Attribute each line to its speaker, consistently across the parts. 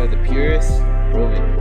Speaker 1: are the purists. Prove it.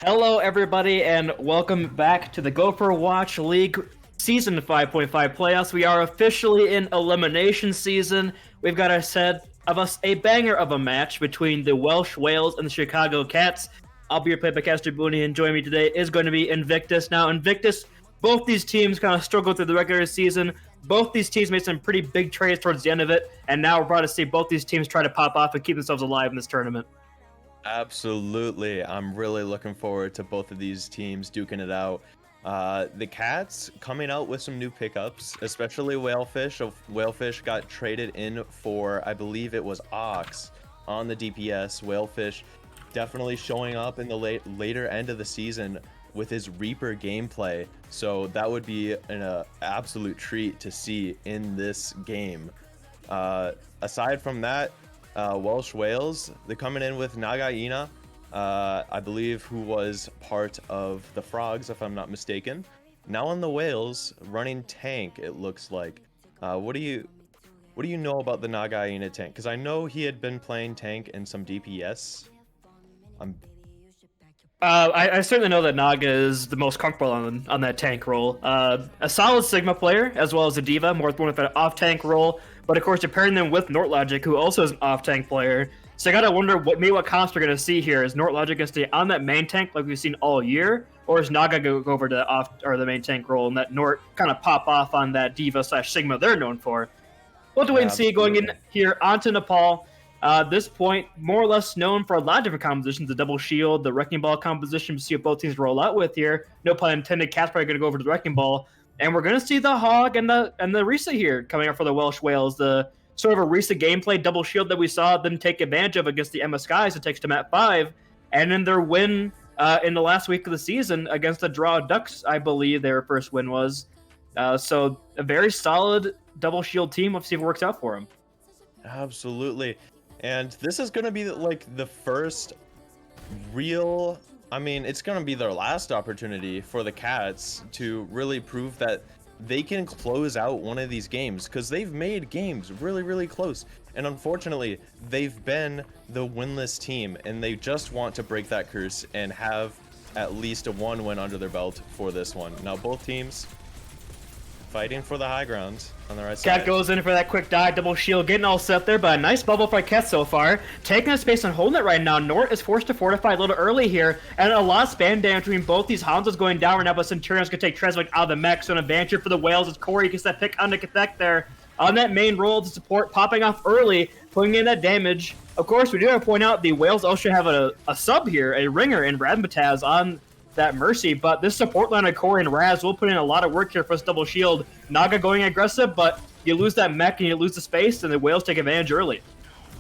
Speaker 2: Hello, everybody, and welcome back to the Gopherwatch League Season 5.5 playoffs. We are officially in elimination season. We've got ahead of us a banger of a match between the Welsh Whales and the Chicago Cats. I'll be your playbackcaster, Booney, and joining me today is going to be Invictus. Now, Invictus, both these teams kind of struggled through the regular season. both these teams made some pretty big trades towards the end of it, and now we're about to see both these teams try to pop off and keep themselves alive in this tournament.
Speaker 3: Absolutely. I'm really looking forward to both of these teams duking it out. The Cats coming out with some new pickups, especially Whalefish. Whalefish got traded in for, I believe it was Ox on the DPS. Whalefish definitely showing up in the later end of the season with his Reaper gameplay. So that would be an absolute treat to see in this game. Aside from that, Welsh Whales, they're coming in with Nagaina, I believe, who was part of the Frogs, if I'm not mistaken. Now on the Whales, running tank, it looks like. What do you know about the Nagaina tank? Because I know he had been playing tank in some DPS.
Speaker 2: I certainly know that Naga is the most comfortable on that tank role. A solid Sigma player, as well as a Diva, more with an off-tank role. But of course, you're pairing them with Nortlogic, who also is an off-tank player. So I gotta wonder what comps we're gonna see here. Is Nortlogic gonna stay on that main tank like we've seen all year, or is Naga go over to the main tank role and let Nort kind of pop off on that Diva/Sigma they're known for? We'll have to wait and see. Going in here onto Nepal. This point, more or less known for a lot of different compositions, the double shield, the wrecking ball composition, to see what both teams roll out with here. No pun intended, Cat's probably going to go over to the wrecking ball. And we're going to see the Hog and the Risa here coming up for the Welsh Whales. The sort of a Risa gameplay double shield that we saw them take advantage of against the Emma Skies. It takes them at 5. And in their win in the last week of the season against the Draw Ducks, I believe their first win was. So a very solid double shield team. Let's see if it works out for them.
Speaker 3: Absolutely. And this is going to be like the first real, I mean, it's going to be their last opportunity for the Cats to really prove that they can close out one of these games, because they've made games really, really close. And unfortunately, they've been the winless team, and they just want to break that curse and have at least a 1 win under their belt for this one. Now, both teams fighting for the high ground on the right side.
Speaker 2: Cat goes in for that quick dive, double shield, getting all set there, but a nice bubble for Cat so far. Taking a space and holding it right now. Nort is forced to fortify a little early here, and a lot of spam damage between both these Hanzo's going down right now, but Centurion's going to take Trez out of the mech, so an advantage for the Whales as Corey gets that pick on the Kathek there. On that main roll to support, popping off early, putting in that damage. Of course, we do have to point out the Whales also have a sub here, a ringer in Razmataz on that Mercy, but this support line of Corey and Raz will put in a lot of work here for this double shield. Naga going aggressive, but you lose that mech and you lose the space, and the Whales take advantage early.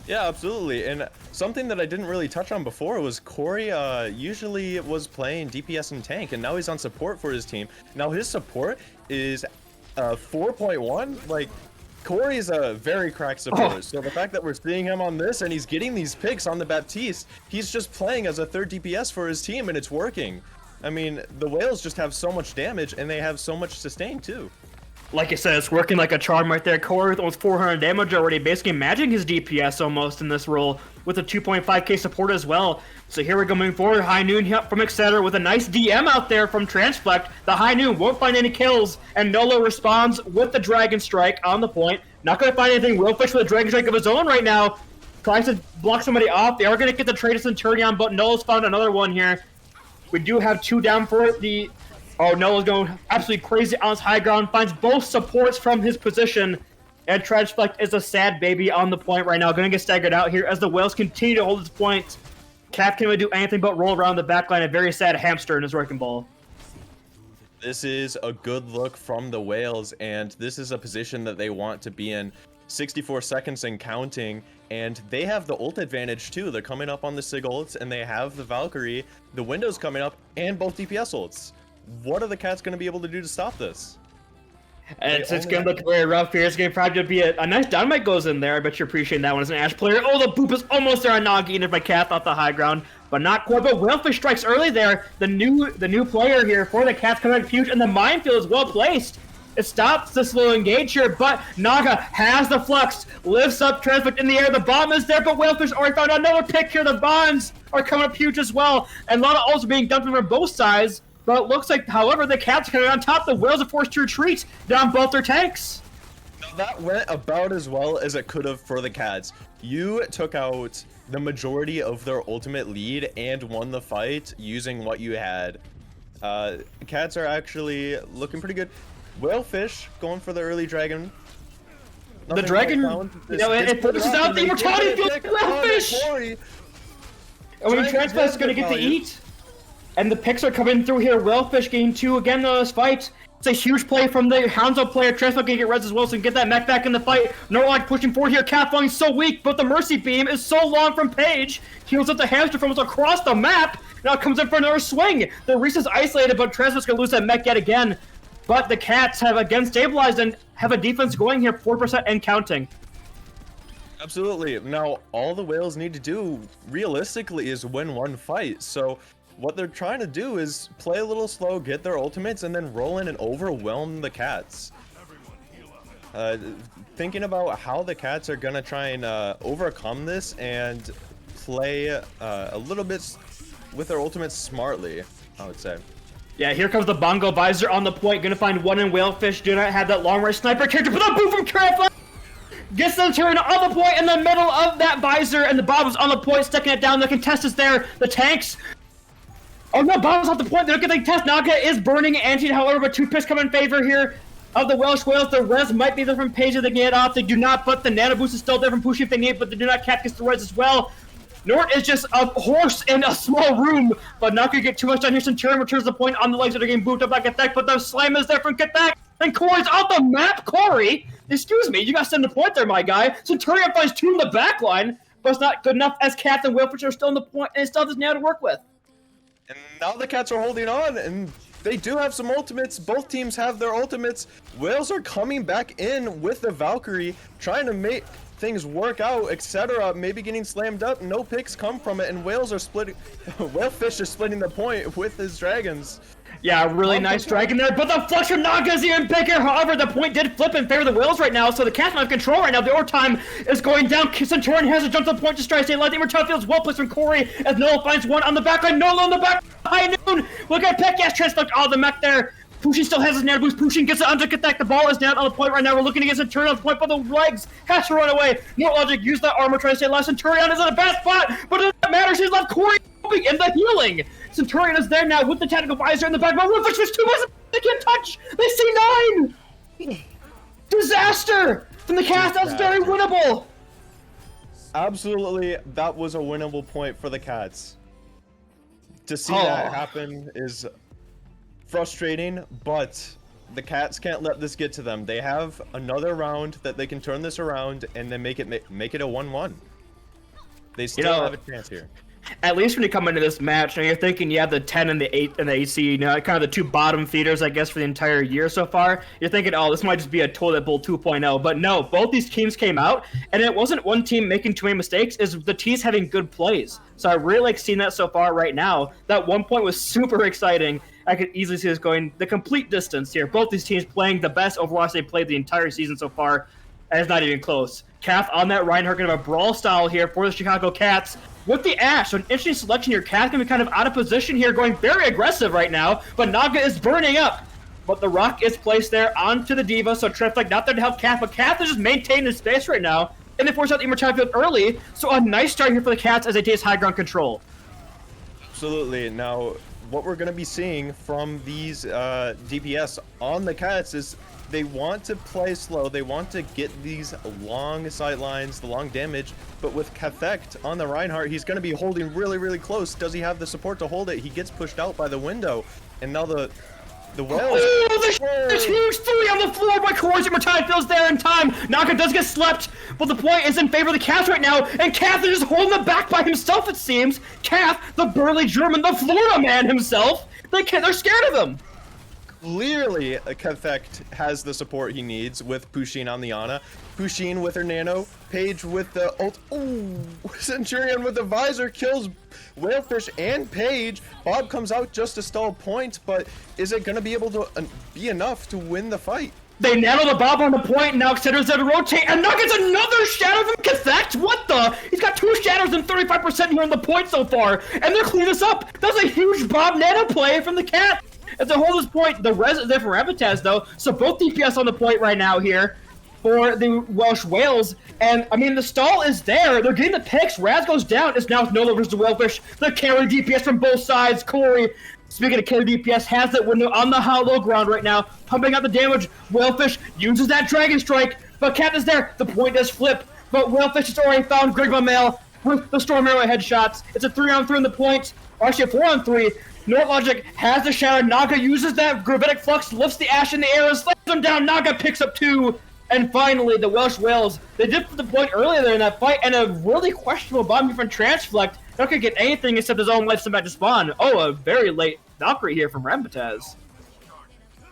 Speaker 3: Yeah, absolutely. And something that I didn't really touch on before was Corey usually was playing DPS and tank, and now he's on support for his team. Now his support is 4.1. Like, Corey's a very cracked supporter, so the fact that we're seeing him on this and he's getting these picks on the Baptiste, he's just playing as a third DPS for his team, and it's working. I mean, the Whales just have so much damage, and they have so much sustain, too.
Speaker 2: Like I said, it's working like a charm right there. Corey with almost 400 damage already, basically matching his DPS almost in this role with a 2.5k support as well. So here we go moving forward. High Noon from Exciter with a nice DM out there from Transflect. The High Noon won't find any kills, and Nolo responds with the Dragon Strike on the point. Not going to find anything. Willfish with a Dragon Strike of his own right now. Tries to block somebody off. They are going to get the trade to Centurion, but Nolo's found another one here. We do have 2 down for it. Oh, Nola's going absolutely crazy on his high ground. Finds both supports from his position. And Transflect is a sad baby on the point right now. Going to get staggered out here as the Whales continue to hold his point. Cap can't really do anything but roll around the backline. A very sad hamster in his wrecking ball.
Speaker 3: This is a good look from the Whales, and this is a position that they want to be in. 64 seconds and counting, and they have the ult advantage too. They're coming up on the Sig ults, and they have the Valkyrie, the Window's coming up, and both DPS ults. What are the Cats going to be able to do to stop this?
Speaker 2: And it's going to look very rough here. It's going to probably be a nice dynamite goes in there. I bet you're appreciating that one as an Ash player. Oh, the boop is almost there on Nagi, by Cat off the high ground, but not quite. But Whalefish strikes early there. The new player here for the Cats coming out huge, and the minefield is well placed. It stops this little engage here, but Naga has the flux, lifts up Transflect in the air. The bomb is there, but Whalefish already found another pick here. The bonds are coming up huge as well, and a lot of ults are being dumped from both sides. But it looks like, however, the Cats coming on top. The Whales are forced to retreat down both their tanks.
Speaker 3: That went about as well as it could have for the Cats. You took out the majority of their ultimate lead and won the fight using what you had. Cats are actually looking pretty good. Whalefish going for the early dragon.
Speaker 2: The dragon, it pushes out the immortality field. Whalefish. I mean, Transplant's gonna get to eat, and the picks are coming through here. Whalefish gain 2 again in this fight. It's a huge play from the Hanzo player. Transplant can get res as well, so get that mech back in the fight. Norlock pushing forward here. Catflying so weak, but the Mercy Beam is so long from Paige. Heals up the hamster from us across the map. Now comes in for another swing. The Reese is isolated, but Transplant's gonna lose that mech yet again. But the Cats have again stabilized and have a defense going here, 4% and counting.
Speaker 3: Absolutely. Now, all the Whales need to do, realistically, is win one fight. So, what they're trying to do is play a little slow, get their ultimates, and then roll in and overwhelm the Cats. Thinking about how the Cats are going to try and overcome this and play a little bit with their ultimates smartly, I would say.
Speaker 2: Yeah, here comes the Bongo Visor on the point. Gonna find one in Whalefish. Do not have that long range sniper character, but the boom from Carefly gets the turn on the point in the middle of that Visor, and the Bob is on the point, sticking it down. The contest is there. The tanks. Oh no, Bob's off the point. They're getting test. Naga is burning Anti, however, but 2 picks come in favor here of the Welsh Whales. The res might be different page that they get off. They do not, but the Nano Boost is still different pushing if they need, but they do not. Cat gets the res as well. Nort is just a horse in a small room, but not gonna get too much done here. Centurion returns the point on the legs that are getting booped up by Kathek, but the slam is there from Kathek, and Corey's off the map. Corey, excuse me, you got to send the point there, my guy. Centurion finds 2 in the back line, but it's not good enough as Cat and Whalefish are still in the point, and it still doesn't have to work with.
Speaker 3: And now the Cats are holding on, and they do have some ultimates. Both teams have their ultimates. Whales are coming back in with the Valkyrie, trying to make things work out, etc. Maybe getting slammed up. No picks come from it, and Whales are splitting. Whalefish is splitting the point with his dragons.
Speaker 2: Yeah, really nice dragon there, but the flush from Naga is even bigger. However, the point did flip in favor of the Whales right now, so the Cats don't have control right now. The overtime is going down. Centurion has to jump to the point to try to stay alive. The Immortality Field is well placed from Corey as Nola finds one on the back line. Nola on the back. High noon. Look at Peck. Yes, Transplant. Oh, the mech there. Pushin still has his Nano Boost. Pushin gets it under Kathek. The ball is down on the point right now. We're looking to get Centurion on the point, but the legs has to run away. No logic. Use that armor trying to stay alive. Centurion is in a bad spot, but it doesn't matter. She's left Corey in the healing. Centurion is there now with the tactical visor in the back. But Whalefish was 2 minutes. They can't touch. They see 9. Disaster from the Cast. That's very winnable.
Speaker 3: Absolutely, that was a winnable point for the Cats. To see that happen is frustrating, but the Cats can't let this get to them. They have another round that they can turn this around and then make it a 1-1. They still have a chance here.
Speaker 2: At least when you come into this match, and you're thinking you have the 10 and the 8 and the AC, you know, kind of the 2 bottom feeders, I guess, for the entire year so far. You're thinking, oh, this might just be a toilet bowl 2.0. But no, both these teams came out, and it wasn't one team making too many mistakes. It's the teams having good plays. So I really like seeing that so far right now. That 1 point was super exciting. I could easily see this going the complete distance here. Both these teams playing the best Overwatch they played the entire season so far, and it's not even close. Kath on that Reinhardt, kind of a brawl style here for the Chicago Cats. With the Ash, so an interesting selection here. Kath gonna be kind of out of position here, going very aggressive right now, but Naga is burning up. But the rock is placed there onto the Diva, so Treflect not there to help Kath, but Kath is just maintaining his space right now, and they force out the Immortality Field early, so a nice start here for the Cats as they take high ground control.
Speaker 3: Absolutely. Now, what we're gonna be seeing from these DPS on the Cats is they want to play slow, they want to get these long sight lines, the long damage, but with Kathek on the Reinhardt, he's going to be holding really, really close. Does he have the support to hold it? He gets pushed out by the window, and now the Whales...
Speaker 2: Oh, there's huge 3 on the floor by Corey's Immortality Field's there in time. Naka does get slept, but the point is in favor of the Cats right now, and Kath is just holding it back by himself, it seems. Kath, the burly German, the Florida man himself, they're scared of him.
Speaker 3: Clearly, Kathek has the support he needs with Pushin on the Ana. Pushin with her nano, Paige with the ult. Ooh, Centurion with the visor kills Whalefish and Paige. Bob comes out just to stall points, but is it going to be able to be enough to win the fight?
Speaker 2: They nail the Bob on the point, now Excenter's there to rotate, and now gets another shadow from Kathek. What the? He's got 2 shadows and 35% here on the point so far, and they're cleaning this up. That's a huge Bob nano play from the Cat. If they hold this point, the res is there for Ravitaz though, so both DPS on the point right now here for the Welsh Whales, and I mean the stall is there, they're getting the picks, Raz goes down, it's now Nola versus the Whalefish, the carry DPS from both sides, Corey Speaking of killer DPS, has that window on the hollow ground right now, pumping out the damage. Whalefish uses that Dragon Strike, but Cat is there. The point does flip, but Whalefish has already found Grigma Mail with the Storm Arrow headshots. It's a 3-on-3 in the point, or actually a 4-on-3. Nortlogic has the Shatter. Naga uses that Gravitic Flux, lifts the Ash in the air, and slams him down. Naga picks up 2. And finally, the Welsh Whales, they did put the point earlier there in that fight, and a really questionable bomb from Transflect. Not gonna get anything except his own life sent back to spawn. Oh, a very late Valkyrie here from Rambataz.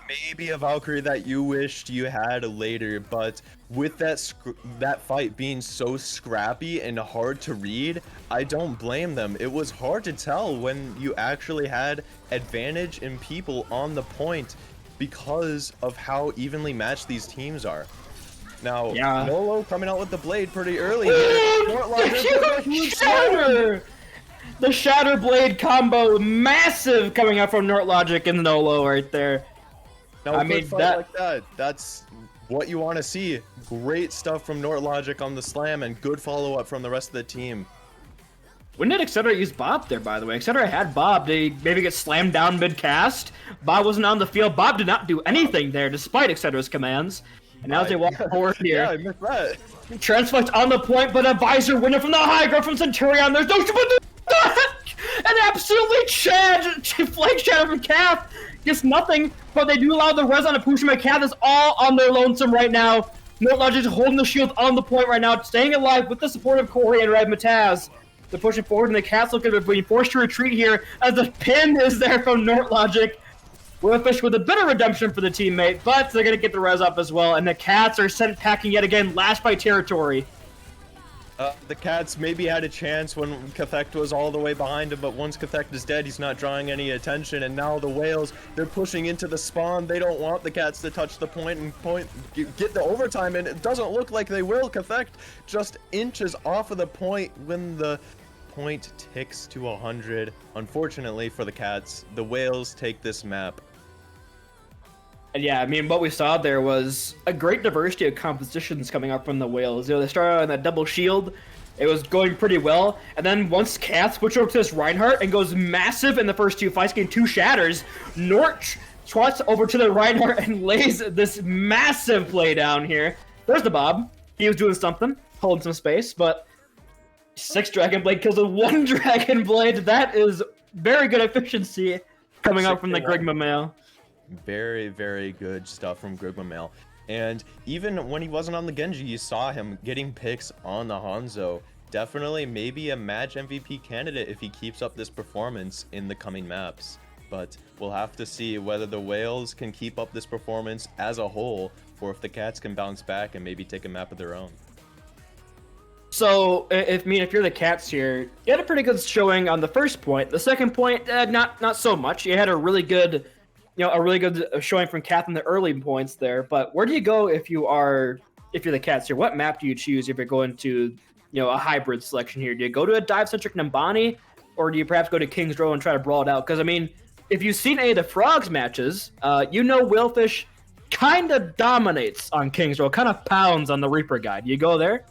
Speaker 3: Maybe a Valkyrie that you wished you had later, but with that fight being so scrappy and hard to read, I don't blame them. It was hard to tell when you actually had advantage in people on the point because of how evenly matched these teams are. Now,
Speaker 2: yeah.
Speaker 3: Nolo coming out with the blade pretty early.
Speaker 2: Shatter! The Shatter Blade combo, massive, coming out from Nortlogic and Nolo right there.
Speaker 3: No, I mean, that's what you want to see. Great stuff from Nortlogic on the slam and good follow-up from the rest of the team.
Speaker 2: When did Etc. use Bob there, by the way? Etc. had Bob. Did he maybe get slammed down mid-cast? Bob wasn't on the field. Bob did not do anything there, despite Etc.'s commands. And now as they walk forward here,
Speaker 3: yeah, I missed that.
Speaker 2: Transflect on the point, but a visor winner from the high ground from Centurion. There's no and absolutely flank shadow from Cath gets nothing, but they do allow the res on to Pushima. Cath is all on their lonesome right now. Nortlogic is holding the shield on the point right now, staying alive with the support of Corey and Red Mataz. They're pushing forward, and the Cath's looking to be forced to retreat here as the pin is there from Nortlogic. Whalefish with a bit of redemption for the teammate, but they're going to get the res up as well, and the Cats are sent packing yet again, lashed by territory.
Speaker 3: The Cats maybe had a chance when Cathect was all the way behind him, but once Cathect is dead, he's not drawing any attention, and now the Whales, they're pushing into the spawn. They don't want the Cats to touch the point and get the overtime, and it doesn't look like they will. Cathect just inches off of the point when the point ticks to 100. Unfortunately for the Cats, the Whales take this map.
Speaker 2: And yeah, I mean, what we saw there was a great diversity of compositions coming up from the Whales. You know, they started on that double shield. It was going pretty well. And then once Cath switched over to this Reinhardt and goes massive in the first 2 fights, getting 2 shatters, Nort trots over to the Reinhardt and lays this massive play down here. There's the Bob. He was doing something, holding some space, but 6 Dragon Blade kills with 1 Dragon Blade. That is very good efficiency coming out from the Grigma Mail.
Speaker 3: Very, very good stuff from Grigma Mail. And even when he wasn't on the Genji, you saw him getting picks on the Hanzo. Definitely maybe a match MVP candidate if he keeps up this performance in the coming maps. But we'll have to see whether the Whales can keep up this performance as a whole, or if the Cats can bounce back and maybe take a map of their own.
Speaker 2: So, if you're the Cats here, you had a pretty good showing on the first point. The second point, not so much. You had a really good showing from Cath in the early points there. But where do you go if you're the Cats here? What map do you choose if you're going to, a hybrid selection here? Do you go to a dive-centric Nambani, or do you perhaps go to King's Row and try to brawl it out? Because, I mean, if you've seen any of the Frogs matches, Whalefish kind of dominates on King's Row, kind of pounds on the Reaper guy. Do you go there?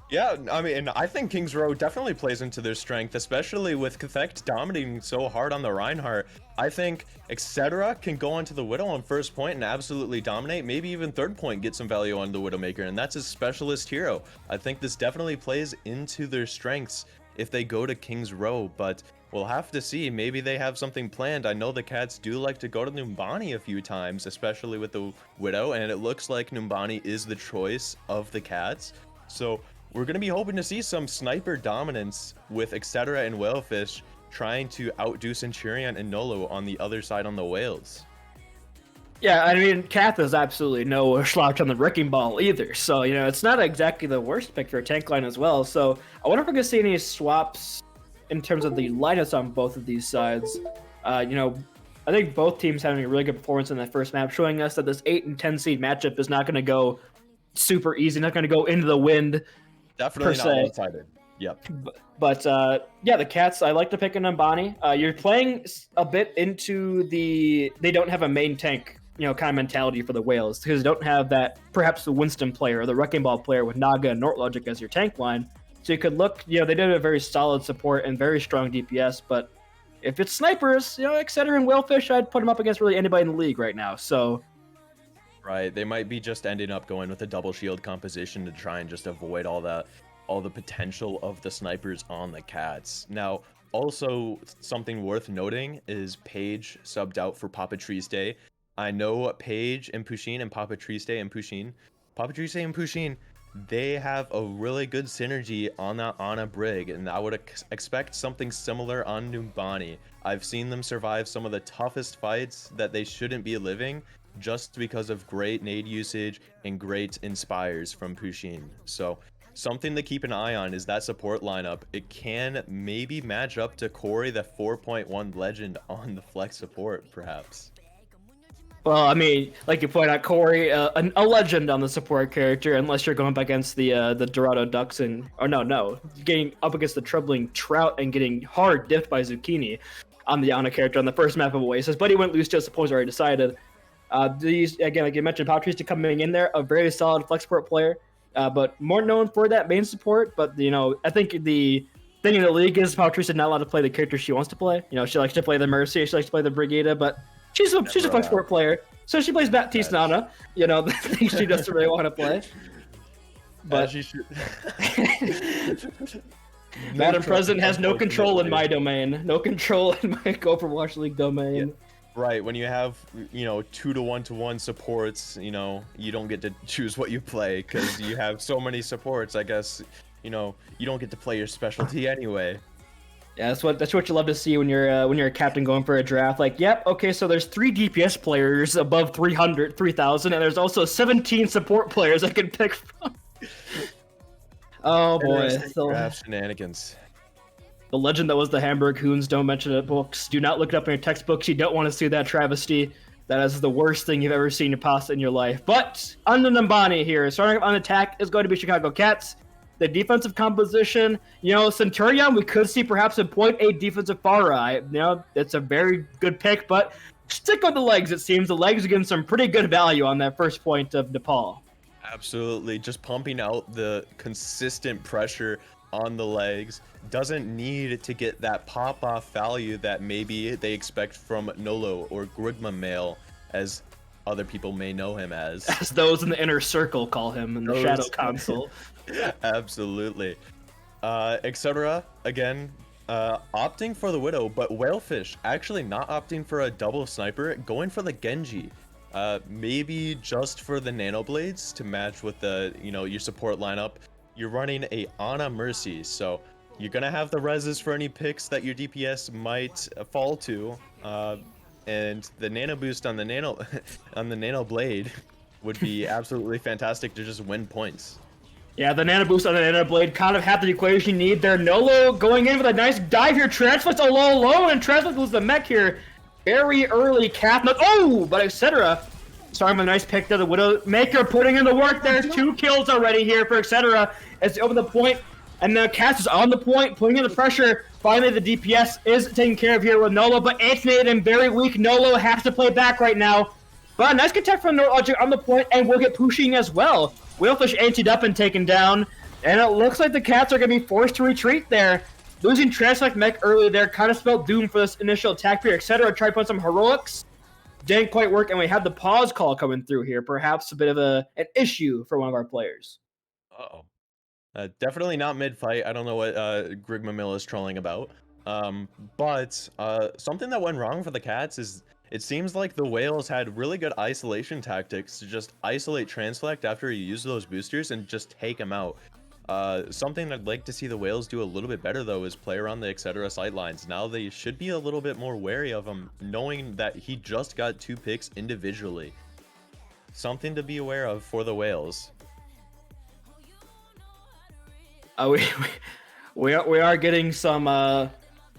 Speaker 3: Yeah, I mean, I think King's Row definitely plays into their strength, especially with Cathect dominating so hard on the Reinhardt. I think Etc. can go onto the Widow on first point and absolutely dominate, maybe even third point get some value on the Widowmaker, and that's his specialist hero. I think this definitely plays into their strengths if they go to King's Row, but we'll have to see. Maybe they have something planned. I know the Cats do like to go to Numbani a few times, especially with the Widow, and it looks like Numbani is the choice of the Cats. So we're going to be hoping to see some sniper dominance with Etc. and Whalefish trying to outdo Centurion and Nolo on the other side on the Whales.
Speaker 2: Yeah, I mean, Cath is absolutely no slouch on the Wrecking Ball either. So, it's not exactly the worst pick for a tank line as well. So I wonder if we're going to see any swaps in terms of the lineups on both of these sides. I think both teams having a really good performance in that first map, showing us that this 8 and 10 seed matchup is not going to go super easy, not going to go into the wind.
Speaker 3: Definitely not one-sided. Yep.
Speaker 2: But the Cats, I like to pick an Nambani. You're playing a bit into they don't have a main tank, kind of mentality for the Whales, because they don't have that, perhaps the Winston player or the Wrecking Ball player with Naga and Nortlogic as your tank line. So you could look, they did a very solid support and very strong DPS, but if it's snipers, etc. and Whalefish, I'd put him up against really anybody in the league right now. So.
Speaker 3: Right, they might be just ending up going with a double shield composition to try and just avoid all the potential of the snipers on the cats. Now, also something worth noting is Paige subbed out for Papa Trees Day. I know Paige and Pusheen and Papa Trees Day and Pusheen, they have a really good synergy on that Ana Brig, and I would expect something similar on Numbani. I've seen them survive some of the toughest fights that they shouldn't be living, just because of great nade usage and great inspires from Pusheen. So something to keep an eye on is that support lineup. It can maybe match up to Corey, the 4.1 legend on the flex support, perhaps.
Speaker 2: Well, I mean, like you point out, Corey, a legend on the support character, unless you're going up against the Dorado Ducks getting up against the troubling Trout and getting hard diffed by Zucchini on the Ana character on the first map of Oasis, but he went loose just suppose already decided. These, again, like you mentioned, Patrice coming in there, a very solid flex support player, but more known for that main support. But, I think the thing in the league is Patrice is not allowed to play the character she wants to play. She likes to play the Mercy, she likes to play the Brigada, but she's a flex support player, so she plays Baptiste Nana, the thing she doesn't really want to play. But
Speaker 3: she should.
Speaker 2: Madam President has no control in my domain, no control in my Gopherwatch League domain.
Speaker 3: Yeah. Right, when you have 2-to-1-to-1 supports, you don't get to choose what you play because you have so many supports. I guess you don't get to play your specialty anyway.
Speaker 2: Yeah, that's what you love to see when you're a captain going for a draft. Like, yep, okay, so there's 3 DPS players above 3,000, and there's also 17 support players I can pick from. Oh boy,
Speaker 3: Draft shenanigans.
Speaker 2: The legend that was the Hamburg Hoons, don't mention it books. Do not look it up in your textbooks. You don't want to see that travesty. That is the worst thing you've ever seen in your life. But on the Numbani here, starting on attack is going to be Chicago Cats. The defensive composition, Centurion, we could see perhaps a 0.8 defensive far right. That's a very good pick, but stick with the legs, it seems. The legs are getting some pretty good value on that first point of Nepal.
Speaker 3: Absolutely. Just pumping out the consistent pressure on the legs. Doesn't need to get that pop-off value that maybe they expect from Nolo or Grigma Male, as other people may know him as.
Speaker 2: As those in the inner circle call him in the Shadow Console.
Speaker 3: Absolutely. Etc. Again, opting for the Widow, but Whalefish actually not opting for a double sniper, going for the Genji. Maybe just for the Nano Blades to match with the, your support lineup. You're running a Ana Mercy, so you're gonna have the reses for any picks that your DPS might fall to, and the nano boost on the nano blade would be absolutely fantastic to just win points.
Speaker 2: Yeah, the nano boost on the nano blade kind of have the equation you need there. Nolo going in with a nice dive here, Transflex alone, and Transflex loses the mech here. Very early cap, but etc. Starting with a nice pick there, the Widowmaker putting in the work there. 2 kills already here for etc. As they open the point, and the Cats is on the point, putting in the pressure. Finally, the DPS is taken care of here with Nolo, but Anthony and very weak. Nolo has to play back right now. But a nice contact from NoLogic on the point, and we'll get pushing as well. Whalefish antied up and taken down, and it looks like the Cats are going to be forced to retreat there. Losing Translect Mech early there kind of spelled doom for this initial attack period, etc. Try to put some heroics. Didn't quite work, and we have the pause call coming through here. Perhaps a bit of an issue for one of our players.
Speaker 3: Uh-oh. Definitely not mid-fight. I don't know what Grigma Mill is trolling about. But something that went wrong for the Cats is it seems like the Whales had really good isolation tactics to just isolate Translect after you use those boosters and just take him out. Something I'd like to see the Whales do a little bit better, though, is play around the etc. sidelines. Now they should be a little bit more wary of him, knowing that he just got 2 picks individually. Something to be aware of for the Whales.
Speaker 2: We are getting some,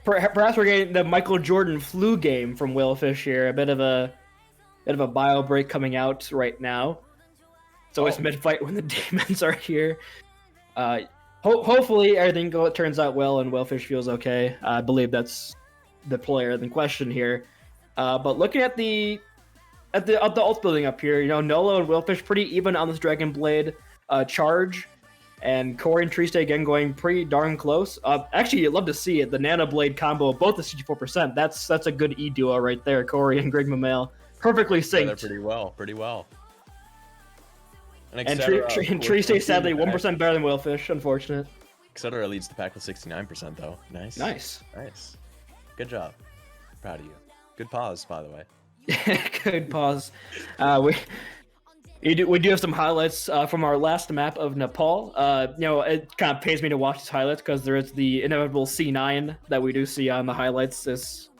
Speaker 2: perhaps we're getting the Michael Jordan flu game from Whalefish here. A bit of a bio break coming out right now. It's always mid-fight when the demons are here. Hopefully everything turns out well and Whalefish feels okay. I believe that's the player in question here. But looking at the ult building up here, Nolo and Whalefish pretty even on this Dragon Blade charge. And Corey and Trey again going pretty darn close. Actually, you'd love to see it. The Nano Blade combo, both at 64%. That's a good E duo right there. Corey and Greg Mamel, perfectly synced.
Speaker 3: Pretty well.
Speaker 2: And Trey sadly 1% better than Whalefish. Unfortunate.
Speaker 3: Etc. leads the pack with 69% though. Nice. Good job. Proud of you. Good pause, by the way.
Speaker 2: Good pause. We do have some highlights from our last map of Nepal. It kind of pays me to watch these highlights because there is the inevitable C9 that we do see on the highlights. It's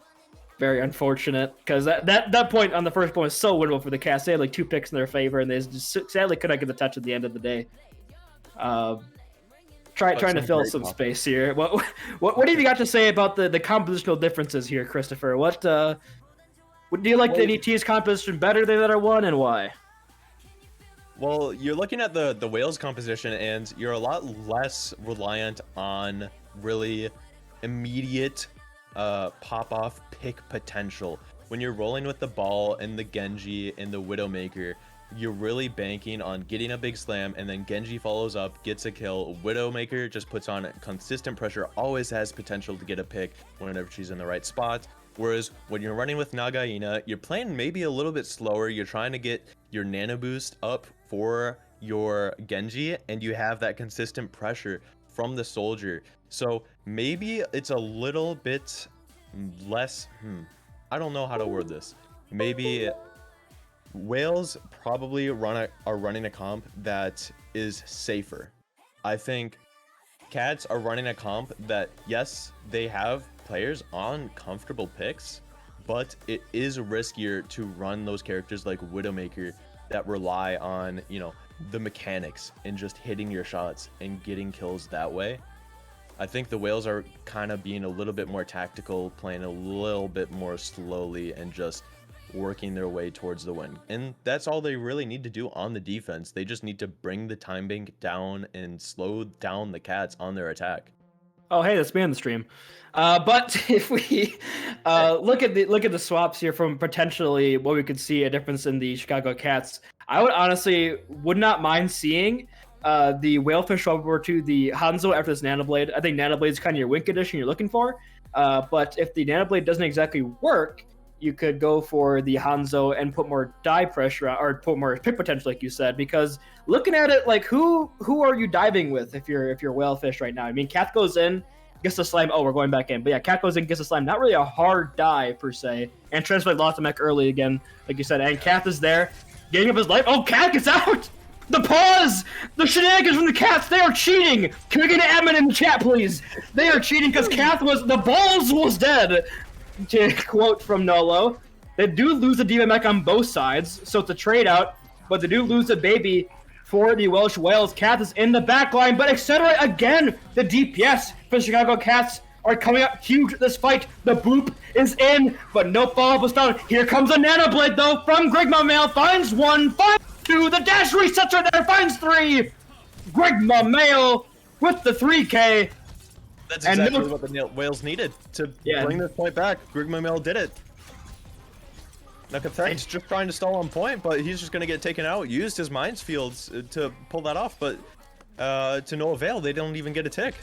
Speaker 2: very unfortunate because that point on the first point was so winnable for the Cats. They had like 2 picks in their favor, and they just sadly could not get the touch at the end of the day. Trying to fill some space here. What have you got to say about the compositional differences here, Christopher? What do you like the NET's composition better than the other one, and why?
Speaker 3: Well, you're looking at the Whales composition, and you're a lot less reliant on really immediate pop-off pick potential. When you're rolling with the ball and the Genji and the Widowmaker, you're really banking on getting a big slam, and then Genji follows up, gets a kill. Widowmaker just puts on consistent pressure, always has potential to get a pick whenever she's in the right spot. Whereas when you're running with Nagaina, you're playing maybe a little bit slower. You're trying to get your nano boost up for your Genji, and you have that consistent pressure from the soldier. So maybe it's a little bit less, I don't know how to word this. Maybe Whales probably are running a comp that is safer. I think Cats are running a comp that, yes, they have players on comfortable picks, but it is riskier to run those characters like Widowmaker that rely on, the mechanics and just hitting your shots and getting kills that way. I think the Whales are kind of being a little bit more tactical, playing a little bit more slowly, and just working their way towards the win. And that's all they really need to do on the defense. They just need to bring the time bank down and slow down the Cats on their attack.
Speaker 2: Oh, hey, that's me on the stream. But if we look at the swaps here from potentially what we could see a difference in the Chicago Cats, I would not mind seeing the Whalefish over to the Hanzo after this Nanoblade. I think Nanoblade is kind of your win condition you're looking for. But if the Nanoblade doesn't exactly work, you could go for the Hanzo and put more die pressure or put more pick potential, like you said. Because looking at it, like who are you diving with if you're Whalefish right now? I mean, Cat goes in, gets the slime. Oh, we're going back in. But yeah, Cat goes in, gets the slime. Not really a hard die per se. And Translate lost the mech early again, like you said. And Cat is there, getting up his life. Oh, Cat gets out. The pause! The shenanigans from the Cats, they are cheating! Can we get an admin in the chat, please? They are cheating because the balls was dead! To quote from Nolo. They do lose the Diva mech on both sides, so it's a trade out, but they do lose the baby for the Welsh Whales. Cats is in the back line, but etc. Again, the DPS for the Chicago Cats are coming up huge this fight. The boop is in, but no follow-up was found. Here comes a Nanoblade, though, from Greg Mamel. Finds 1, finds 2, the dash resets are there, finds 3. Greg Mamel with the 3K.
Speaker 3: That's exactly what the Whales needed to bring this point back. Greg Mamel did it. Nakathek's just trying to stall on point, but he's just going to get taken out. Used his Mines Fields to pull that off, but to no avail. They don't even get a tick.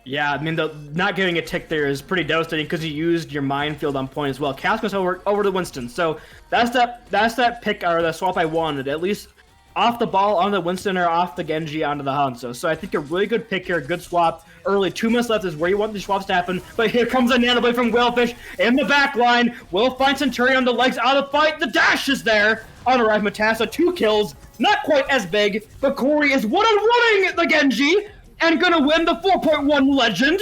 Speaker 2: Yeah, I mean, not getting a tick there is pretty devastating because you used your Minefield on point as well. Cass goes over to Winston, so that's that pick or the swap I wanted. At least off the ball on the Winston or off the Genji onto the Hanzo. So I think a really good pick here, good swap. Early, 2 minutes left is where you want these swaps to happen. But here comes a Nanoblade from Whalefish in the back line. Will find Centurion on the legs out of the fight. The dash is there on arrive Matassa. 2 kills, not quite as big, but Corey is one-on-running the Genji and gonna win the 4.1 legend.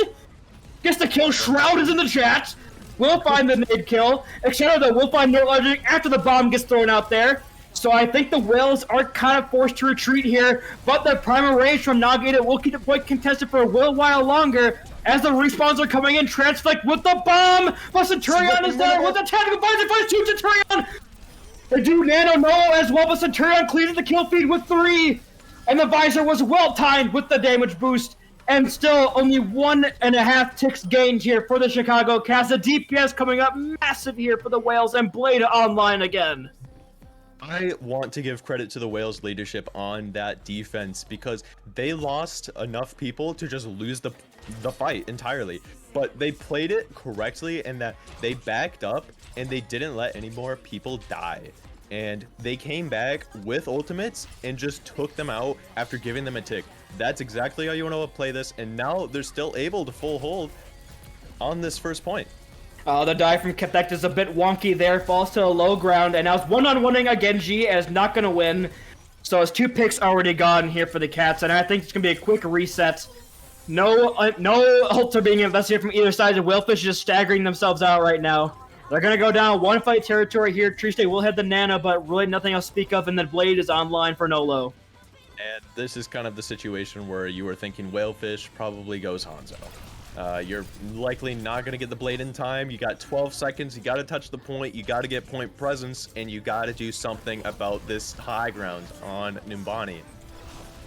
Speaker 2: Gets the kill. Shroud is in the chat. Will find the nade kill. Except that will find no legend after the bomb gets thrown out there. So I think the Whales are kind of forced to retreat here, but the primal rage from Nagaina will keep the point contested for a little while longer as the respawns are coming in. Transflict with the bomb, but Centurion is there with the tactical visor, finds 2 Centurion. They do nano no as well, but Centurion cleans the kill feed with 3, and the visor was well timed with the damage boost, and still only 1.5 ticks gained here for the Chicago Cats. The DPS coming up massive here for the Whales, and Blade online again.
Speaker 3: I want to give credit to the Wales leadership on that defense because they lost enough people to just lose the fight entirely. But they played it correctly in that they backed up and they didn't let any more people die. And they came back with ultimates and just took them out after giving them a tick. That's exactly how you want to play this. And now they're still able to full hold on this first point.
Speaker 2: The dive from Kethect is a bit wonky there, falls to a low ground, and now it's one-on-oneing a Genji and is not going to win. So it's 2 picks already gone here for the Cats, and I think it's going to be a quick reset. No ults are being investigated from either side, and Whalefish is just staggering themselves out right now. They're going to go down 1-fight territory here. Trey will hit the Nana, but really nothing else to speak of, and then Blade is online for Nolo.
Speaker 3: And this is kind of the situation where you were thinking Whalefish probably goes Hanzo. You're likely not going to get the Blade in time. You got 12 seconds. You got to touch the point. You got to get point presence, and you got to do something about this high ground on Numbani.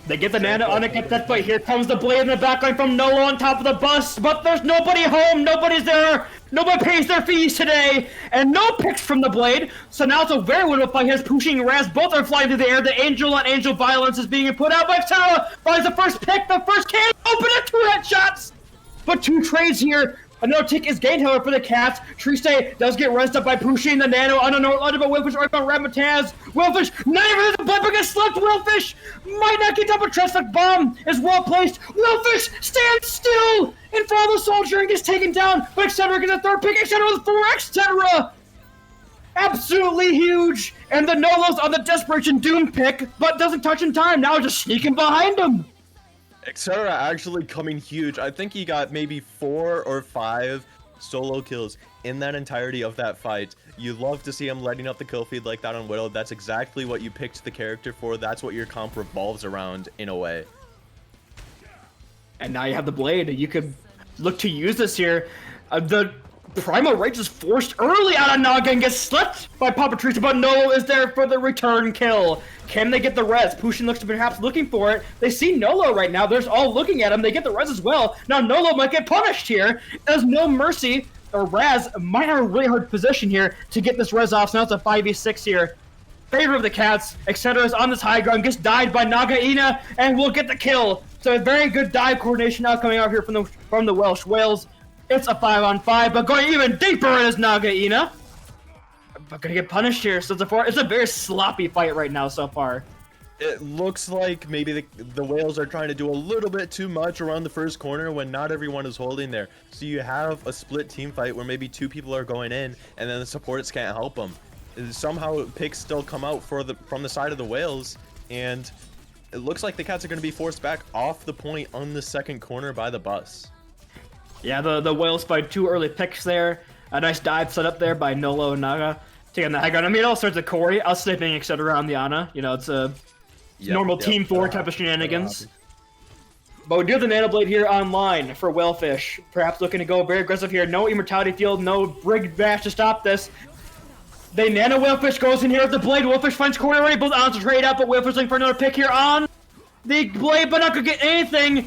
Speaker 2: They get the Nana on it, but here comes the Blade in the backline from Nolo on top of the bus, but there's nobody home, nobody's there, nobody pays their fees today, and no picks from the Blade, so now it's a very winnable fight. Here's pushing Raz, both are flying through the air, the Angel on Angel violence is being put out by Sarah, finds the first pick, the first can, open it, 2 headshots, but 2 trades here. Another tick is gained, however, for the Cats. Trey does get rezzed up by pushing the Nano on a note but Whalefish right by Ramataz. Whalefish, not even the blip gets slept. Whalefish might not get up a Trestlock bomb is well placed. Whalefish stands still in front of the soldier and gets taken down. But Etc. gets a 3rd pick. Etc. with 4 Etc. Absolutely huge. And the Nolos on the Desperation Doom pick, but doesn't touch in time. Now just sneaking behind him.
Speaker 3: Etc. actually coming huge. I think he got maybe 4 or 5 solo kills in that entirety of that fight. You love to see him letting up the kill feed like that on Widow. That's exactly what you picked the character for. That's what your comp revolves around in a way.
Speaker 2: And now you have the Blade. You could look to use this here. The Primal Rage is forced early out of Naga and gets slipped by Papa Teresa, but Nolo is there for the return kill. Can they get the res? Pushin looks to be perhaps looking for it. They see Nolo right now. They're all looking at him. They get the res as well. Now Nolo might get punished here. There's no mercy. Or Raz might have a really hard position here to get this res off. So now it's a 5v6 here. Favor of the Cats. Etc. is on this high ground. Gets died by Nagaina and will get the kill. So a very good dive coordination now coming out here from the Welsh Whales. It's a 5-on-5, but going even deeper is Nagaina. But gonna get punished here. So it's a very sloppy fight right now so far.
Speaker 3: It looks like maybe the Whales are trying to do a little bit too much around the first corner when not everyone is holding there. So you have a split team fight where maybe 2 people are going in and then the supports can't help them. Somehow picks still come out from the side of the Whales, and it looks like the Cats are going to be forced back off the point on the second corner by the bus.
Speaker 2: Yeah, the Whales find 2 early picks there. A nice dive set up there by Nolo and Naga. Taking the high ground. I mean, all sorts of Corey, outsnipping, etc. on the Ana. You know, it's a normal Team 4 type of shenanigans. But we do have the Nano Blade here online for Whalefish. Perhaps looking to go very aggressive here. No Immortality Field, no Brig Bash to stop this. They Nano Whalefish goes in here with the Blade. Whalefish finds Corey already. Both on to trade out, but Whalefish looking for another pick here on the Blade, but not gonna get anything.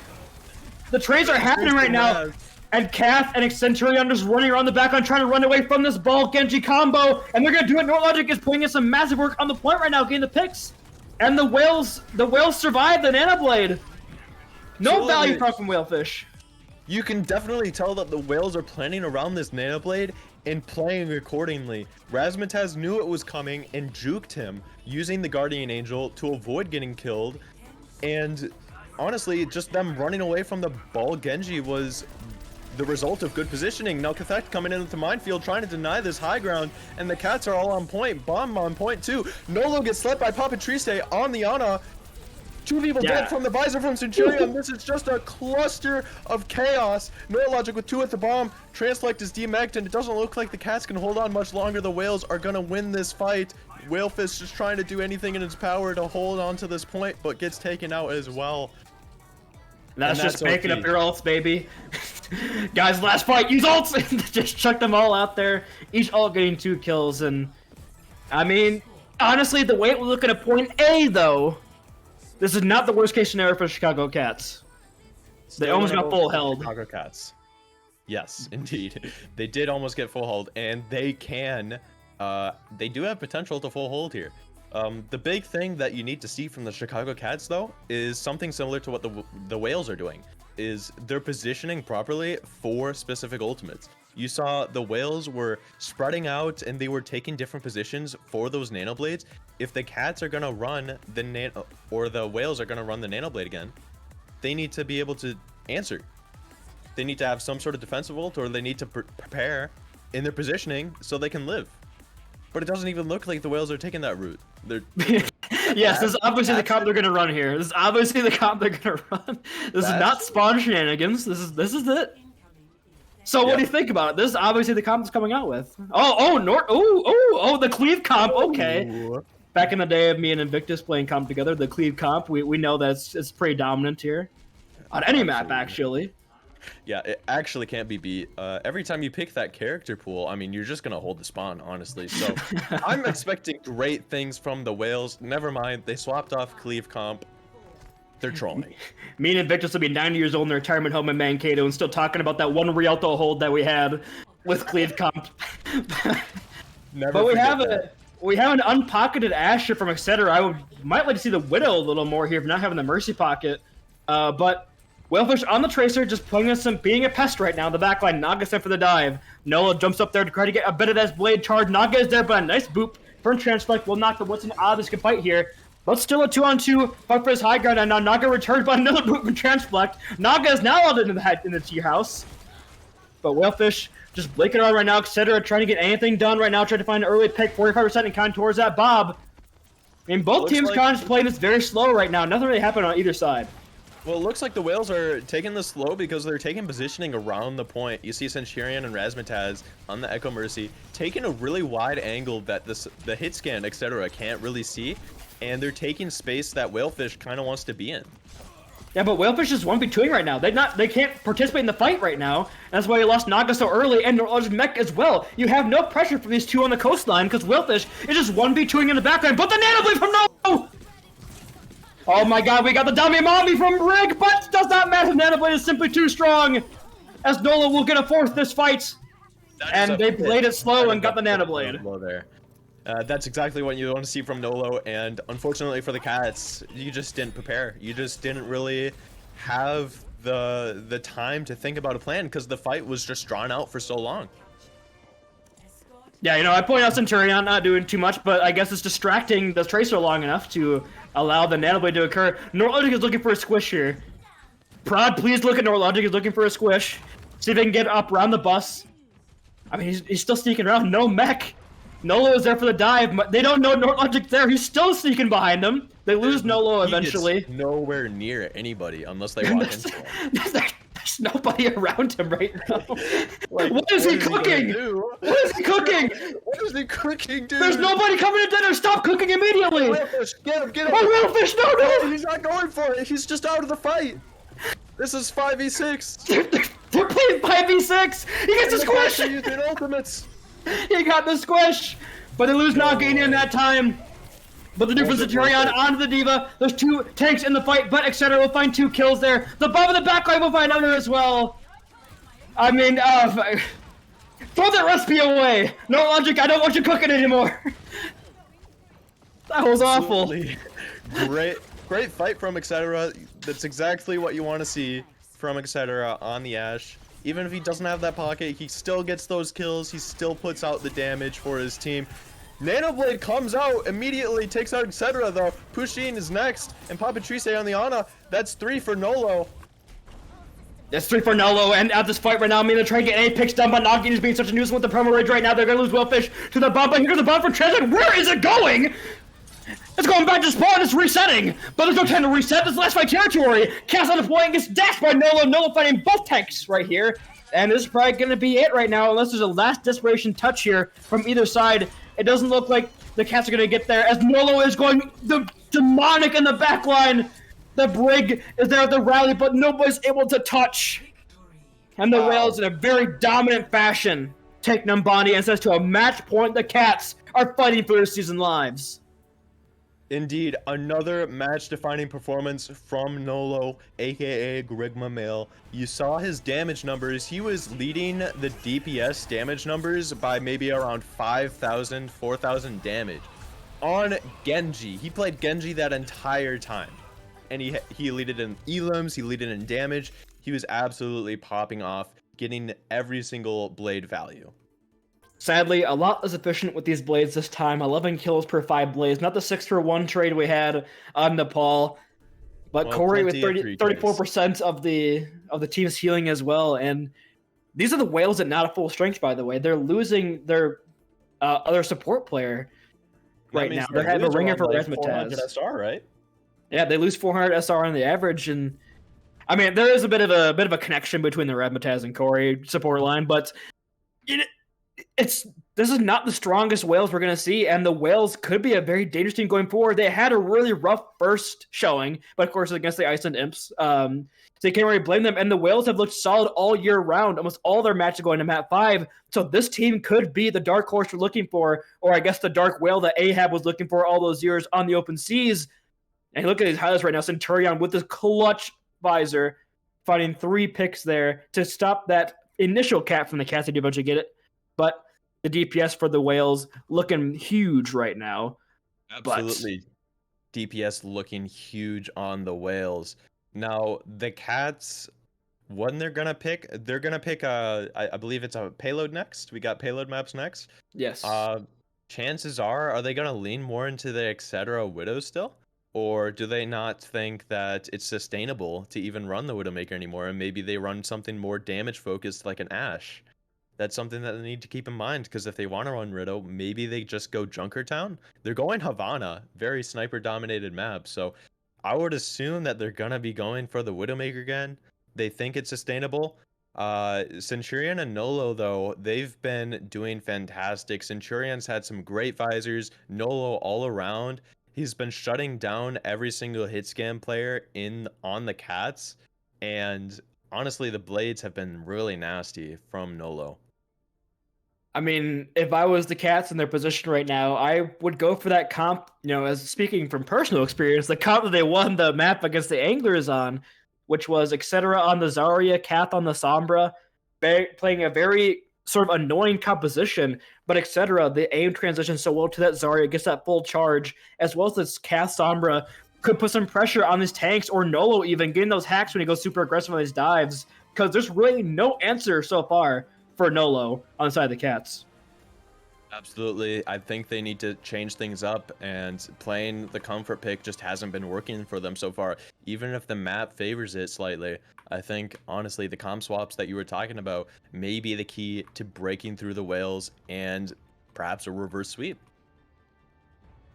Speaker 2: The trades are happening right now. And Kath and Centurion just running around the backline trying to run away from this ball Genji combo. And they're going to do it. Norlogic is putting in some massive work on the point right now, getting the picks. And the Whales survive the Nano Blade. No value from Whalefish.
Speaker 3: You can definitely tell that the Whales are planning around this Nano Blade and playing accordingly. Razmataz knew it was coming and juked him using the Guardian Angel to avoid getting killed. And honestly, just them running away from the ball Genji was the result of good positioning. Now Kethect coming into the minefield trying to deny this high ground, and the Cats are all on point. Bomb on point too. Nolo gets slept by Papa Triste on the Ana. 2 people dead from the visor from Centurion. This is just a cluster of chaos. Norlogic with 2 at the bomb. Translect is demagged, and it doesn't look like the Cats can hold on much longer. The Whales are gonna win this fight. Whalefish just trying to do anything in its power to hold on to this point, but gets taken out as well.
Speaker 2: That's just making up your ults, baby. Guys, last fight, use ults! Just chuck them all out there. Each ult getting 2 kills, and I mean, honestly, the way we're looking at point A, though, this is not the worst case scenario for Chicago Cats. They almost got full held.
Speaker 3: Chicago Cats. Yes, indeed. They did almost get full hold, and they can, they do have potential to full hold here. The big thing that you need to see from the Chicago Cats, though, is something similar to what the Whales are doing, is they're positioning properly for specific ultimates. You saw the Whales were spreading out and they were taking different positions for those Nano Blades. If the Cats are going to run the Whales are going to run the Nano Blade again, they need to be able to answer. They need to have some sort of defensive ult, or they need to prepare in their positioning so they can live. But it doesn't even look like the Whales are taking that route. They're
Speaker 2: yes, this is obviously the comp they're gonna run here. This is obviously the comp they're gonna run. This is not spawn shenanigans. This is it. So what do you think about it? This is obviously the comp that's coming out with. The Cleve comp. Okay.
Speaker 3: Ooh.
Speaker 2: Back in the day of me and Invictus playing comp together, the Cleve comp, we know that it's pretty dominant here on any map actually.
Speaker 3: Yeah, it actually can't be beat. Every time you pick that character pool, I mean, you're just gonna hold the spawn, honestly. So I'm expecting great things from the Whales. Never mind, they swapped off Cleve comp. They're trolling.
Speaker 2: Me and Invictus will be 90 years old in their retirement home in Mankato and still talking about that one Rialto hold that we had with Cleve comp. But we have an unpocketed Asher from Etc. Might like to see the Widow a little more here for not having the Mercy pocket. But Whalefish on the Tracer, just playing us being a pest right now in the backline. Naga sent for the dive. Nola jumps up there to try to get a bit of that blade charge. Naga is there, but a nice boop from Transflect will knock the Woodson out of this good fight here. But still a 2-on-2 fight for his high ground, and now Naga returns by another boop from Transflect. Naga is now out into the tier house. But Whalefish just blinking around right now, etc. Trying to get anything done right now, trying to find an early pick, 45% and kind towards that Bob. I mean, both teams kind of playing this very slow right now. Nothing really happened on either side.
Speaker 3: Well, it looks like the Whales are taking this slow because they're taking positioning around the point. You see Centurion and Razmataz on the Echo Mercy taking a really wide angle that the hit scan, etc. can't really see, and they're taking space that Whalefish kind of wants to be in.
Speaker 2: Yeah, but Whalefish is 1v2ing right now. They can't participate in the fight right now. That's why you lost Naga so early, and Mech as well. You have no pressure from these two on the coastline because Whalefish is just 1v2ing in the background. But the Nano Blade from No! Oh my god, we got the dummy mommy from Brig, but does not matter. Nano Blade is simply too strong. As Nola will get a fourth this fight. And they played it slow and got the Nano Blade.
Speaker 3: There. That's exactly what you want to see from Nolo, and unfortunately for the Cats, you just didn't prepare. You just didn't really have the time to think about a plan because the fight was just drawn out for so long.
Speaker 2: Yeah, you know, I point out Centurion not doing too much, but I guess it's distracting the Tracer long enough to allow the Nano Blade to occur. Norlogic is looking for a squish here. Prod, please look at Norlogic is looking for a squish. See if they can get up around the bus. I mean, he's still sneaking around. No mech. Nolo is there for the dive. They don't know Norlogic's there. He's still sneaking behind them. They lose Nolo eventually.
Speaker 3: He is nowhere near anybody unless they walk into him.
Speaker 2: There's nobody around him right now. Like, what is he cooking? What is he cooking?
Speaker 3: What is he cooking, dude?
Speaker 2: There's nobody coming to dinner. Stop cooking immediately.
Speaker 3: Whalefish, get him, get him.
Speaker 2: Oh, Whalefish, no.
Speaker 3: He's not going for it. He's just out of the fight. This is 5v6.
Speaker 2: They're playing 5v6. He gets the squish.
Speaker 3: Using ultimates.
Speaker 2: He got the squish, but they lose Nagini in that time. But the dude from Centurion onto the Diva. There's two tanks in the fight, but etc. will find 2 kills there. The Bob in the backline will find another as well. I mean, throw that recipe away. No logic. I don't want you cooking anymore. That was awful.
Speaker 3: Great fight from etc. That's exactly what you want to see from etc. on the Ashe. Even if he doesn't have that pocket, he still gets those kills. He still puts out the damage for his team. Nano Blade comes out immediately, takes out etc. though. Pusheen is next, and Papatrice on the Ana. That's 3 for Nolo.
Speaker 2: That's 3 for Nolo, and at this fight right now, I mean, they're trying to get any picks done, but Nagini is being such a nuisance with the promo rage right now. They're gonna lose Whalefish to the bomb, but here's the bomb for Transit. Where is it going? It's going back to spawn, it's resetting! But there's no time to reset, this is last fight territory! Cast on the point gets dashed by Nolo, Nolo fighting both tanks right here. And this is probably gonna be it right now, unless there's a last desperation touch here from either side. It doesn't look like the Cats are gonna get there, as Nolo is going the demonic in the back line. The Brig is there at the rally, but nobody's able to touch. And the Whales in a very dominant fashion take Numbani and says to a match point, the Cats are fighting for their season lives.
Speaker 3: Indeed, another match-defining performance from Nolo, aka Grigma Male. You saw his damage numbers. He was leading the DPS damage numbers by maybe around 5,000, 4,000 damage. on Genji. He played Genji that entire time. And he leaded in elims, he leaded in damage. He was absolutely popping off, getting every single blade value.
Speaker 2: Sadly, a lot less efficient with these blades this time. 11 kills per 5 blades. Not the 6-for-1 trade we had on Nepal. But
Speaker 3: Well,
Speaker 2: Corey with
Speaker 3: plenty of
Speaker 2: 34% of the team's healing as well. And these are the whales at not a full strength, by the way. They're losing their other support player right now. They have a ringer for Razzmatazz.
Speaker 3: SR, right?
Speaker 2: Yeah, they lose 400 SR on the average, and I mean there is a bit of a connection between the Razzmatazz and Corey support line, but this is not the strongest whales we're going to see, and the whales could be a very dangerous team going forward. They had a really rough first showing, but of course against the Iceland Imps, so you can't really blame them. And the whales have looked solid all year round. Almost all their matches going to map 5, so this team could be the dark horse we're looking for, or I guess the dark whale that Ahab was looking for all those years on the open seas. And look at his highlights right now. Centurion with this clutch visor, finding 3 picks there to stop that initial cap from the cats. They do eventually get it. But the DPS for the whales looking huge right now.
Speaker 3: Absolutely. DPS looking huge on the whales. Now, the cats, when they're going to pick, I believe it's a payload next. We got payload maps next.
Speaker 2: Yes.
Speaker 3: Chances are they going to lean more into the Etc. Widow still? Or do they not think that it's sustainable to even run the Widowmaker anymore, and maybe they run something more damage focused like an Ashe? That's something that they need to keep in mind, because if they want to run Riddle, maybe they just go Junkertown. They're going Havana, very sniper dominated map, so I would assume that they're gonna be going for the Widowmaker again. They think it's sustainable. Centurion and Nolo, though, they've been doing fantastic. Centurion's had some great visors, Nolo all around. He's been shutting down every single hit scan player on the cats, and honestly, the blades have been really nasty from Nolo.
Speaker 2: I mean, if I was the cats in their position right now, I would go for that comp, as speaking from personal experience, the comp that they won the map against the Anglers on, which was Etc. on the Zarya, Cath on the Sombra, playing a very sort of annoying composition, but Etc. the aim transitions so well to that Zarya, gets that full charge, as well as this Cath Sombra could put some pressure on his tanks, or Nolo even, getting those hacks when he goes super aggressive on his dives, because there's really no answer so far for Nolo on the side of the cats.
Speaker 3: Absolutely. I think they need to change things up, and playing the comfort pick just hasn't been working for them so far. Even if the map favors it slightly, I think, honestly, the comp swaps that you were talking about may be the key to breaking through the whales and perhaps a reverse sweep.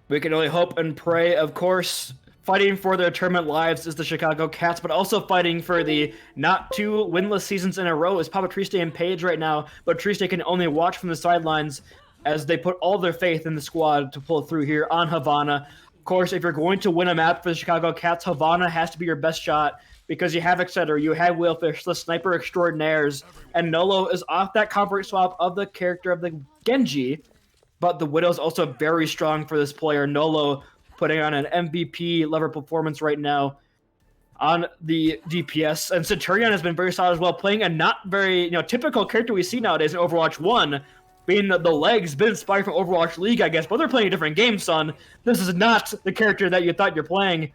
Speaker 2: We can only hope and pray, of course. Fighting for their tournament lives is the Chicago Cats, but also fighting for the not 2 winless seasons in a row is Papa Triste and Paige right now, but Triste can only watch from the sidelines as they put all their faith in the squad to pull through here on Havana. Of course, if you're going to win a map for the Chicago Cats, Havana has to be your best shot, because you have Etc., you have Whalefish, the sniper extraordinaires, and Nolo is off that comfort swap of the character of the Genji, but the Widow's also very strong for this player. Nolo putting on an MVP level performance right now on the DPS, and Centurion has been very solid as well, playing a not very typical character we see nowadays in Overwatch 1, being the legs, been inspired from Overwatch League, I guess, but they're playing a different game, son. This is not the character that you thought you're playing.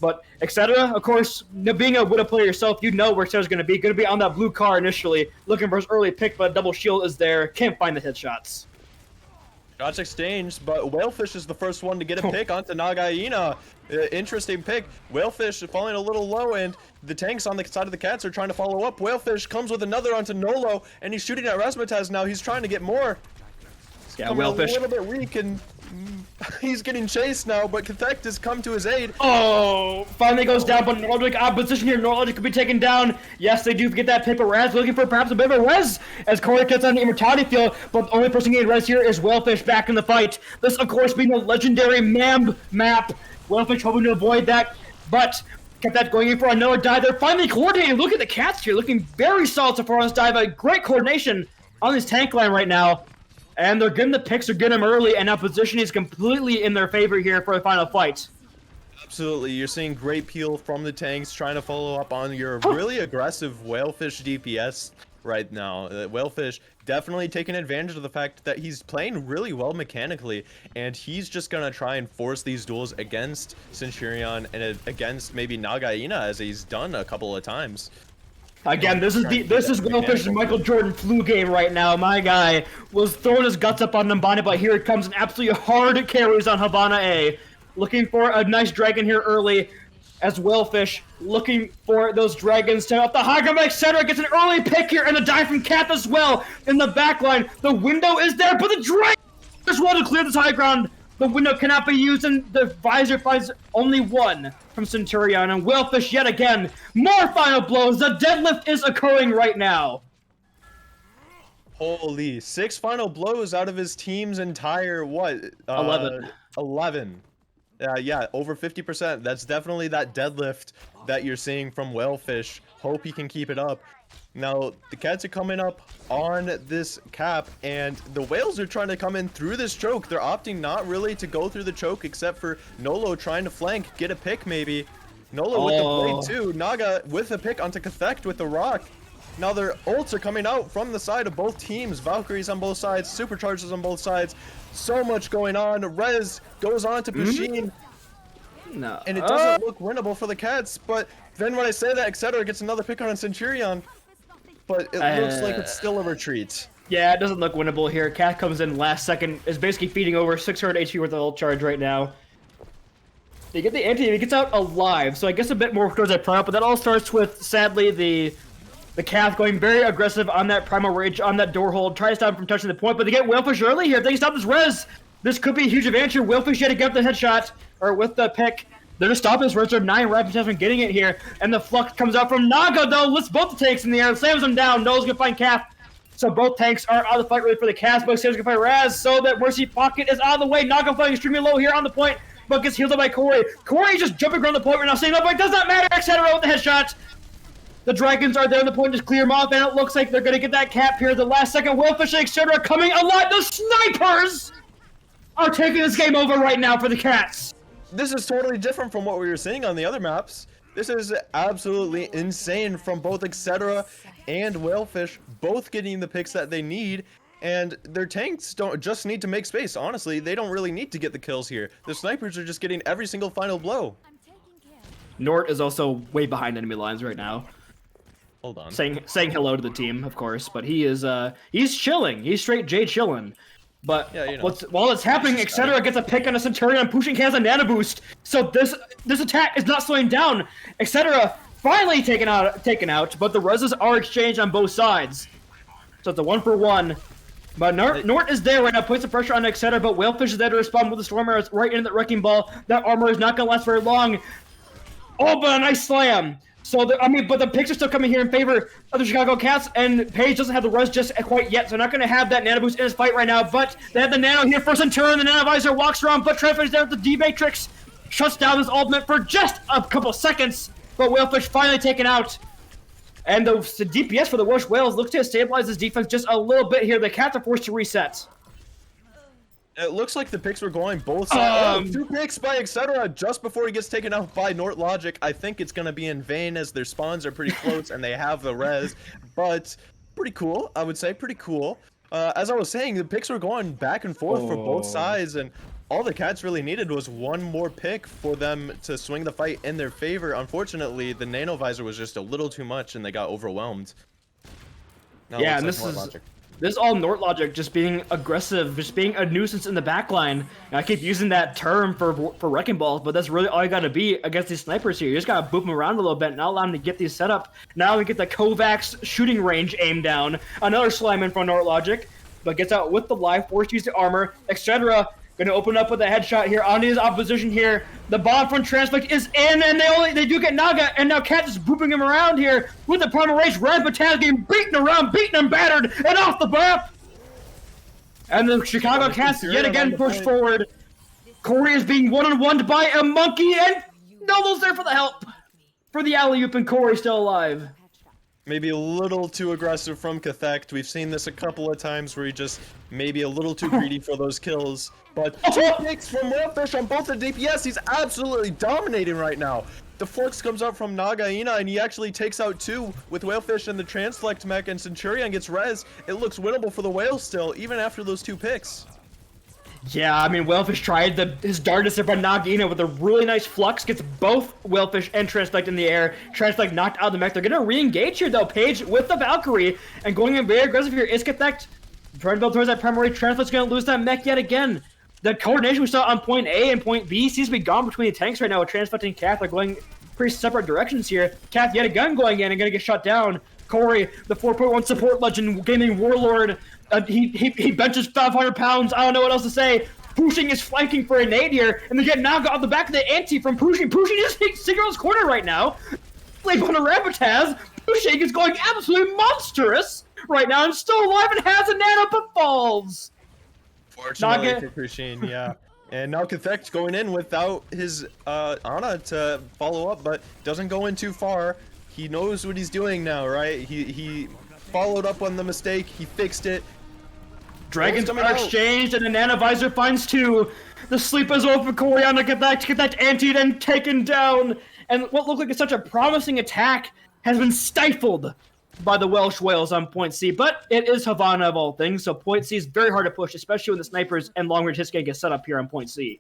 Speaker 2: But Etc., of course, being a Widow player yourself, you know where Etc's going to be on that blue car initially, looking for his early pick, but double shield is there, can't find the headshots.
Speaker 3: Shots exchanged, but Whalefish is the first one to get a pick onto Nagaina. Interesting pick. Whalefish falling a little low, and the tanks on the side of the cats are trying to follow up. Whalefish comes with another onto Nolo, and he's shooting at Razzmatazz now. He's trying to get more.
Speaker 2: Yeah, Whalefish
Speaker 3: a little bit weak, and he's getting chased now, but Cathect has come to his aid.
Speaker 2: Oh, finally goes down, but Norlogic opposition here. Norlogic could be taken down. Yes, they do get that pick, but Raz looking for perhaps a bit of a res as Corey gets on the immortality field, but the only person getting res here is Whalefish back in the fight. This, of course, being the legendary MAM map. Whalefish hoping to avoid that, but kept that going in for another dive. They're finally coordinating. Look at the cats here, looking very solid so far on this dive. A great coordination on this tank line right now. And they're getting the picks, they're getting them early, and now position is completely in their favor here for the final fight.
Speaker 3: Absolutely, you're seeing great peel from the tanks, trying to follow up on your really aggressive Whalefish DPS. right now. Whalefish definitely taking advantage of the fact that he's playing really well mechanically, and he's just gonna try and force these duels against Centurion and against maybe Nagaina, as he's done a couple of times.
Speaker 2: Again, this is Whalefish's Michael Jordan flu game right now. My guy was throwing his guts up on Nambani, but here it comes, an absolutely hard carries on Havana A. Looking for a nice dragon here early, as Whalefish looking for those dragons to up the high ground, etc. Gets an early pick here, and a dive from Kath as well in the back line. The window is there, but the dragon just want to clear this high ground. The window cannot be used, and the visor finds only one from Centurion. And Whalefish yet again, more final blows. The deadlift is occurring right now.
Speaker 3: Holy, 6 final blows out of his team's entire, what?
Speaker 2: 11.
Speaker 3: 11. Yeah, over 50%. That's definitely that deadlift that you're seeing from Whalefish. Hope he can keep it up. Now, the cats are coming up on this cap, and the whales are trying to come in through this choke. They're opting not really to go through the choke, except for Nolo trying to flank, get a pick maybe. Nolo with the blade too. Naga with a pick onto Cathect with the rock. Now their ults are coming out from the side of both teams. Valkyries on both sides, superchargers on both sides. So much going on. Rez goes on to Machine.
Speaker 2: No.
Speaker 3: And it doesn't look winnable for the cats, but then when I say that, etc. gets another pick on a Centurion. But it looks like it's still a retreat.
Speaker 2: Yeah, it doesn't look winnable here. Cat comes in last second, is basically feeding over 600 HP with the ult charge right now. They get the anti, he gets out alive, so I guess a bit more towards that primal, but that all starts with, sadly, the Cath going very aggressive on that primal rage, on that door hold, tries to stop him from touching the point, but they get Whalefish early here. If they can stop this res, this could be a huge advantage here. Whalefish yet to get the headshot, or with the pick. They're just stopping this res, they're 9 rapid attempts from getting it here, and the flux comes out from Naga, though, lifts both the tanks in the air, slams them down, Noah's gonna find Cath. So both tanks are out of the fight really for the Cath, but Sam's gonna fight Raz, so that Mercy Pocket is out of the way. Naga flying extremely low here on the point, but gets healed up by Corey. Corey just jumping around the point right now, saying, "No, but it does not matter," etc. with the headshot. The dragons are there on the point, just clear them off, and it looks like they're gonna get that cap here. The last second, Whalefish, etc. coming alive. The snipers are taking this game over right now for the Cats.
Speaker 3: This is totally different from what we were seeing on the other maps. This is absolutely insane from both etc. and Whalefish, both getting the picks that they need, and their tanks don't just need to make space. Honestly, they don't really need to get the kills here. The snipers are just getting every single final blow.
Speaker 2: Nort is also way behind enemy lines right now.
Speaker 3: Hold on.
Speaker 2: Saying hello to the team, of course, but he is he's chilling. He's straight J chilling. But
Speaker 3: yeah, you know,
Speaker 2: while it's happening, etc. gets a pick on a Centurion, pushing has a nano boost. So this attack is not slowing down. Etc. finally taken out, but the reses are exchanged on both sides. So it's a 1-for-1. But Nort is there right now, puts the pressure on etc. But Whalefish is there to respond with the storm arrows right into the wrecking ball. That armor is not gonna last very long. Oh, but a nice slam. So, but the picks are still coming here in favor of the Chicago Cats, and Paige doesn't have the res just quite yet, so they're not going to have that nano boost in his fight right now, but they have the nano here for Centurion. The nano visor walks around, but Trey is there with the D-Matrix, shuts down his ultimate for just a couple seconds, but Whalefish finally taken out. And the DPS for the Welsh Whales looks to stabilize his defense just a little bit here. The Cats are forced to reset.
Speaker 3: It looks like the picks were going both sides. 2 picks by etc. just before he gets taken out by Nort Logic. I think it's going to be in vain as their spawns are pretty close and they have the res. But pretty cool, I would say. Pretty cool. As I was saying, the picks were going back and forth for both sides. And all the Cats really needed was one more pick for them to swing the fight in their favor. Unfortunately, the Nano Visor was just a little too much and they got overwhelmed. Now
Speaker 2: yeah, and this is all Nort Logic just being aggressive, just being a nuisance in the backline. And I keep using that term for wrecking balls, but that's really all you gotta be against these snipers here. You just gotta boop them around a little bit, not allow them to get these set up. Now we get the Kovacs shooting range aimed down. Another slime in from Nort Logic, but gets out with the life, forced to use the armor, etc. Gonna open up with a headshot here on his opposition here. The bomb from Transflict is in, and they do get Naga, and now Cat is booping him around here with the primal rage. Rampatas getting beaten around, beaten and battered, and off the map. And the Chicago Cats yet again push forward. Corey is being one-on-one by a monkey, and Nolo's there for the help. For the alley-oop, and Corey still alive.
Speaker 3: Maybe a little too aggressive from Cathect. We've seen this a couple of times where he just maybe a little too greedy for those kills. But 2 picks from Whalefish on both the DPS. He's absolutely dominating right now. The Flux comes out from Nagaina, and he actually takes out 2 with Whalefish and the Transflect mech, and Centurion gets res. It looks winnable for the Whales still, even after those 2 picks.
Speaker 2: Yeah, I mean, Whalefish tried his darkness there by Nagina with a really nice flux, gets both Whalefish and Transflect in the air. Transflect knocked out of the mech. They're going to re-engage here, though. Page with the Valkyrie, and going in very aggressive here. Iskethect trying to build towards that primary. Transflect's going to lose that mech yet again. The coordination we saw on point A and point B seems to be gone between the tanks right now, with Transflect and Kath are going pretty separate directions here. Kath yet again going in and going to get shut down. Corey, the 4.1 support legend, gaming warlord, he benches 500 pounds. I don't know what else to say. Pushing is flanking for a nade here, and they get knocked off the back of the anti from Pushing. Pushing is Sigur's corner right now. Like on a Rabbitaz, Pushing is going absolutely monstrous right now and still alive and has a nano but falls.
Speaker 3: Fortunately for Pushing, yeah. And now Kathek's going in without his Ana to follow up, but doesn't go in too far. He knows what he's doing now, right? He followed up on the mistake. He fixed it.
Speaker 2: Dragons are exchanged, and the Nanovisor finds 2. The sleep is over for Corey on to get that anti, then taken down. And what looked like such a promising attack has been stifled by the Welsh Whales on point C. But it is Havana of all things, so point C is very hard to push, especially when the snipers and long-range hits get set up here on point C.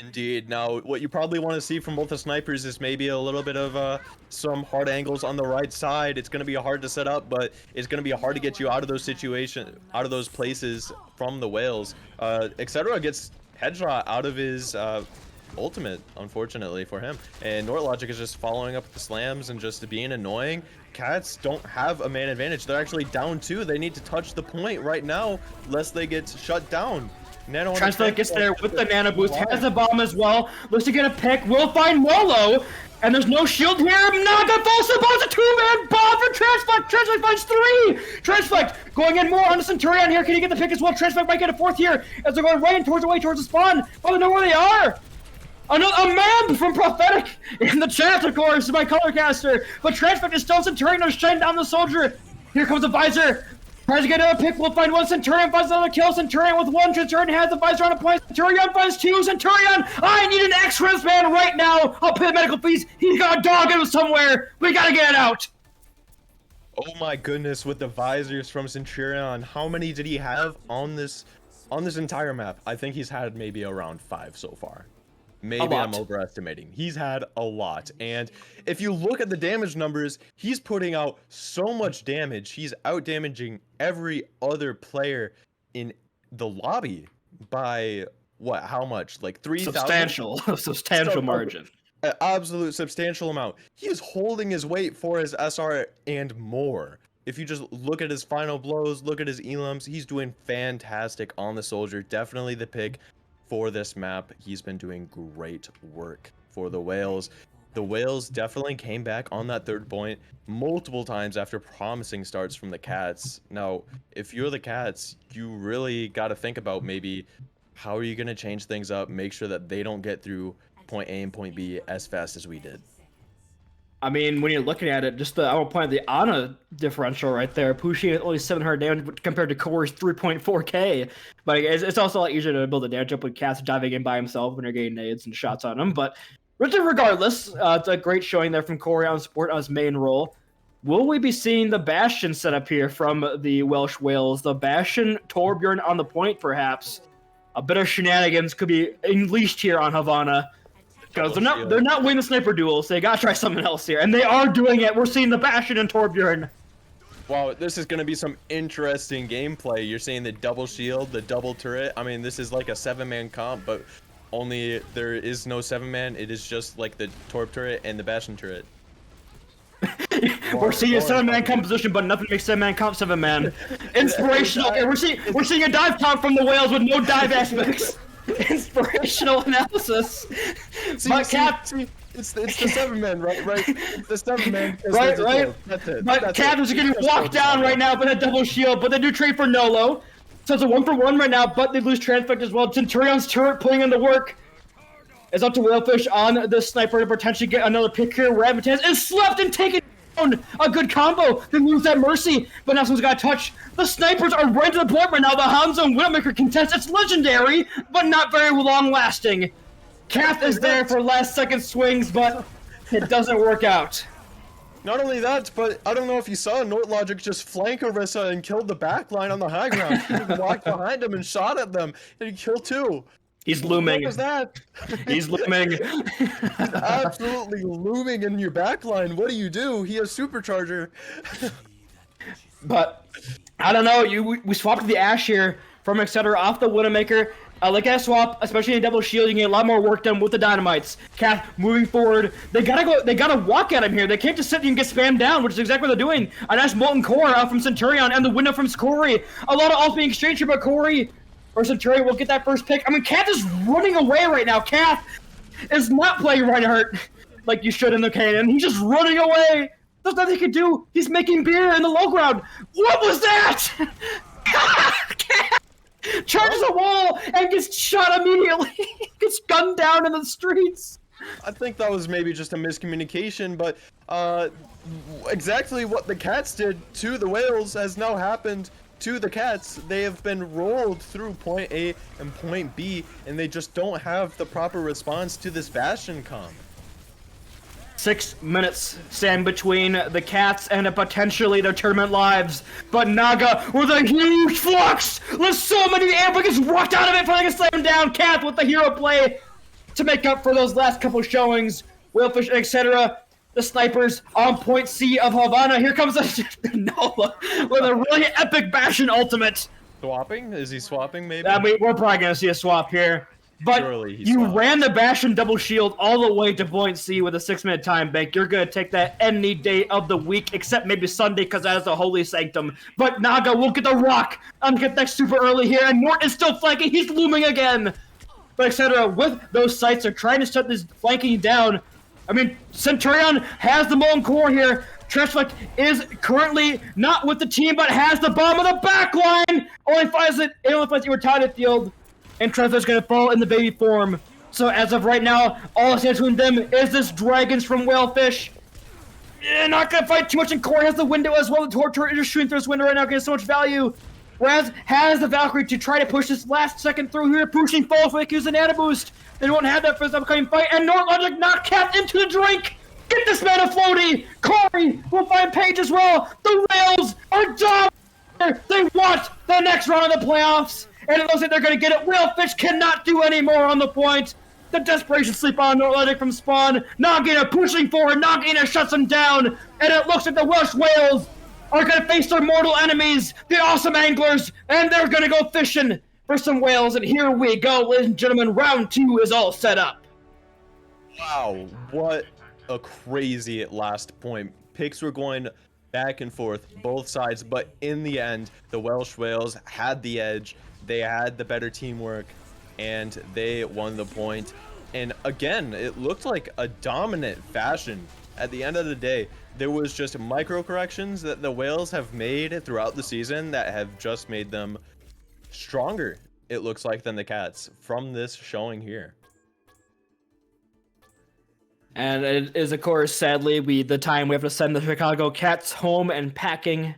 Speaker 3: Indeed. Now, what you probably want to see from both the snipers is maybe a little bit of some hard angles on the right side. It's going to be hard to set up, but it's going to be hard to get you out of those situations, out of those places from the Whales. Etc. gets headshot out of his ultimate, unfortunately for him. And Nortlogic is just following up with the slams and just being annoying. Cats don't have a man advantage. They're actually down 2. They need to touch the point right now, lest they get shut down.
Speaker 2: Transflect gets there with the nano boost, has a bomb as well, looks to get a pick, will find Molo, and there's no shield here. Naga falls to bombs, a 2-man bomb for Transflect. Transflect finds 3. Transflect going in more on the Centurion here. Can he get the pick as well? Transflect might get a 4th here as they're going right towards the spawn. Oh, they know where they are. A man from Prophetic in the chat, of course, my colorcaster, but Transflect is still Centurion, is shutting down the soldier. Here comes the Visor. Tries to get another pick, will find 1. Centurion finds another kill. Centurion with 1. Centurion has the Visor on a point. Centurion finds 2. Centurion, I need an X-Res man right now. I'll pay the medical fees. He's got a dog in him somewhere. We gotta get it out.
Speaker 3: Oh my goodness, with the Visors from Centurion, how many did he have on this entire map? I think he's had maybe around 5 so far. Maybe I'm overestimating. He's had a lot. And if you look at the damage numbers, he's putting out so much damage. He's out damaging every other player in the lobby by what? How much? Like 3,000?
Speaker 2: Substantial margin.
Speaker 3: An absolute substantial amount. He is holding his weight for his SR and more. If you just look at his final blows, look at his elims, he's doing fantastic on the soldier. Definitely the pick for this map. He's been doing great work for the Whales. The Whales definitely came back on that 3rd point multiple times after promising starts from the Cats. Now, if you're the Cats, you really got to think about maybe how are you going to change things up, make sure that they don't get through point A and point B as fast as we did.
Speaker 2: I mean, when you're looking at it, I will point out the Ana differential right there. Pushing at only 700 damage compared to Core's 3.4k. But it's also a lot easier to build a damage up with Cass diving in by himself when you're getting nades and shots on him. But regardless, it's a great showing there from Corey on support on his main role. Will we be seeing the Bastion set up here from the Welsh Whales? The Bastion, Torbjorn on the point, perhaps. A bit of shenanigans could be unleashed here on Havana. Because they're not winning the sniper duels, so they gotta try something else here. And they are doing it. We're seeing the Bastion and Torbjorn.
Speaker 3: Wow, this is gonna be some interesting gameplay. You're seeing the double shield, the double turret. I mean, this is like a 7-man comp, but only there is no 7-man. It is just like the Torb turret and the Bastion turret.
Speaker 2: We're seeing a 7-man composition, but nothing makes 7-man comp 7-man. Inspirational. We're seeing a dive comp from the Whales with no dive aspects. Inspirational analysis.
Speaker 3: It's the 7-man, right? It's the 7-man.
Speaker 2: Right.
Speaker 3: That's it.
Speaker 2: But Captains are getting walked down right now by a double shield, but they do trade for Nolo. So it's a 1-for-1 right now, but they lose Transfect as well. Centurion's turret pulling in the work. It's up to Whalefish on the sniper to potentially get another pick here. Rabbitaz is slept and taken down. A good combo. They lose that Mercy, but now someone's got to touch. The snipers are right to the point right now. The Hanzo and Widowmaker contest. It's legendary, but not very long lasting. Kath is there for last second swings, but It doesn't work out.
Speaker 3: Not only that, but I don't know if you saw NortLogic just flank Orisa and killed the backline on the high ground. He walked behind him and shot at them, and he killed 2.
Speaker 2: He's looming.
Speaker 3: What was that?
Speaker 2: He's looming.
Speaker 3: He's absolutely looming in your backline. What do? He has supercharger.
Speaker 2: But I don't know. We swapped the Ashe here from etc. off the Widowmaker. Like that swap, especially in double shield, you can get a lot more work done with the dynamites. Cath moving forward. They gotta walk at him here. They can't just sit and get spammed down, which is exactly what they're doing. A nice molten core out from Centurion and the window from Corey. A lot of ults being exchanged here, but Corey or Centurion will get that first pick. I mean, Cath is running away right now. Cath is not playing Reinhardt like you should in the canon. He's just running away. There's nothing he can do. He's making beer in the low ground. What was that? Charges a wall and gets shot immediately. Gets gunned down in the streets.
Speaker 3: I think that was maybe just a miscommunication, but exactly what the Cats did to the Whales has now happened to the Cats. They have been rolled through point A and point B, and they just don't have the proper response to this Bastion comp.
Speaker 2: 6 minutes stand between the Cats and potentially their tournament lives. But Naga with a huge flux! With so many amp gets walked out of it, finally gets slammed down. Cath with the hero play to make up for those last couple showings. Whalefish, etc. The snipers on point C of Havana. Here comes Nola with a really epic Bastion ultimate.
Speaker 3: Swapping? Is he swapping maybe?
Speaker 2: We're probably gonna see a swap here. But you ran the Bastion double shield all the way to point C with a 6-minute time bank. You're going to take that any day of the week, except maybe Sunday, because that is the holy sanctum. But Naga will get the rock and get that super early here, and Mort is still flanking. He's looming again. But etc. With those sites, they're trying to shut this flanking down. I mean, Centurion has the molten core here. Treshfleck is currently not with the team, but has the bomb of the backline. Only finds it Irritated Field. And Trevor's gonna fall in the baby form. So as of right now, all that's between them is this Dragons from Whalefish. Not gonna fight too much, and Corey has the window as well. The Torture is just shooting through this window right now, getting so much value. Whereas has the Valkyrie to try to push this last second through here, pushing Fall Flick, use an Ana boost. They won't have that for this upcoming fight, and NortLogic knocked Cath into the drink! Get this man a floaty! Corey will find Paige as well! The Whales are done! They want the next round of the playoffs! And it looks like they're going to get it. Whalefish cannot do any more on the point. The desperation sleep on NortLogic from spawn. Nagina pushing forward. Nagina shuts them down. And it looks like the Welsh Whales are going to face their mortal enemies, the awesome anglers, and they're going to go fishing for some whales. And here we go, ladies and gentlemen. Round 2 is all set up.
Speaker 3: Wow, what a crazy last point. Picks were going back and forth, both sides, but in the end, the Welsh Whales had the edge. They had the better teamwork, and they won the point. And again, it looked like a dominant fashion. At the end of the day, there was just micro corrections that the Whales have made throughout the season that have just made them stronger, it looks like, than the Cats from this showing here.
Speaker 2: And it is, of course, sadly, the time we have to send the Chicago Cats home and packing.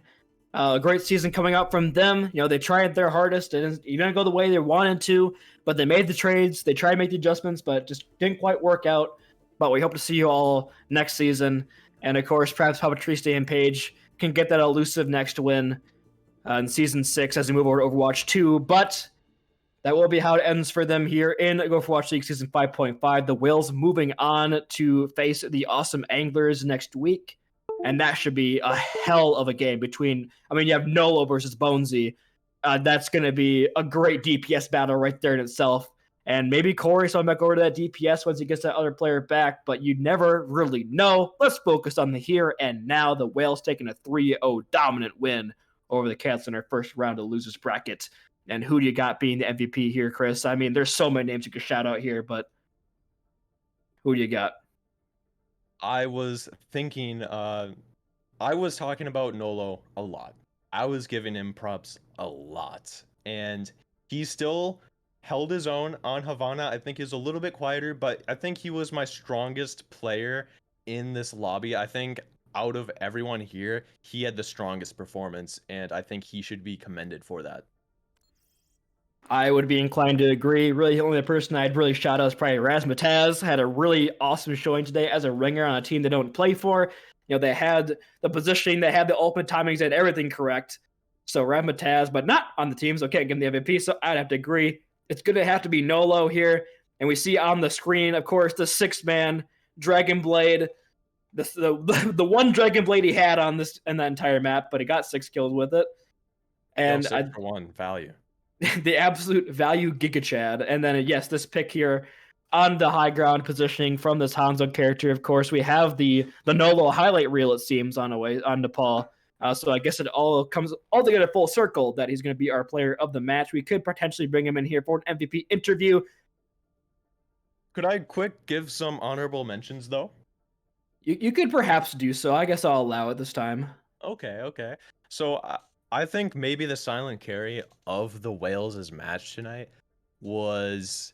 Speaker 2: A great season coming out from them. You know, they tried their hardest. It didn't go the way they wanted to, but they made the trades. They tried to make the adjustments, but just didn't quite work out. But we hope to see you all next season. And, of course, perhaps Papa Triste and Paige can get that elusive next win in Season 6 as we move over to Overwatch 2. But that will be how it ends for them here in Gopherwatch League Season 5.5. The Whales moving on to face the awesome Anglers next week. And that should be a hell of a game between, I mean, you have Nolo versus Bonesy. That's going to be a great DPS battle right there in itself. And maybe Corey so back over to that DPS once he gets that other player back, but you never really know. Let's focus on the here and now. The Whales taking a 3-0 dominant win over the Cats in their first round of losers bracket. And who do you got being the MVP here, Chris? I mean, there's so many names you could shout out here, but who do you got?
Speaker 3: I was thinking, I was talking about Nolo a lot. I was giving him props a lot. And he still held his own on Havana. I think he's a little bit quieter, but I think he was my strongest player in this lobby. I think out of everyone here, he had the strongest performance, and I think he should be commended for that.
Speaker 2: I would be inclined to agree. Really, the only person I'd really shout out is probably Razmataz. Had a really awesome showing today as a ringer on a team they don't play for. They had the positioning, they had the ultimate timings, and everything correct. So Razmataz, but not on the team, so can't give him the MVP. So I'd have to agree. It's going to have to be Nolo here. And we see on the screen, of course, the 6-man Dragon Blade. The one Dragon Blade he had on this in that entire map, but he got 6 kills with it. And
Speaker 3: 6 for 1 value.
Speaker 2: The absolute value Giga Chad. And then, yes, this pick here on the high ground positioning from this Hanzo character. Of course, we have the Nolo highlight reel, it seems, on Nepal. So I guess it all comes all together full circle that he's going to be our player of the match. We could potentially bring him in here for an MVP interview.
Speaker 3: Could I quick give some honorable mentions, though?
Speaker 2: You could perhaps do so. I guess I'll allow it this time.
Speaker 3: Okay. So I think maybe the silent carry of the Wales' match tonight was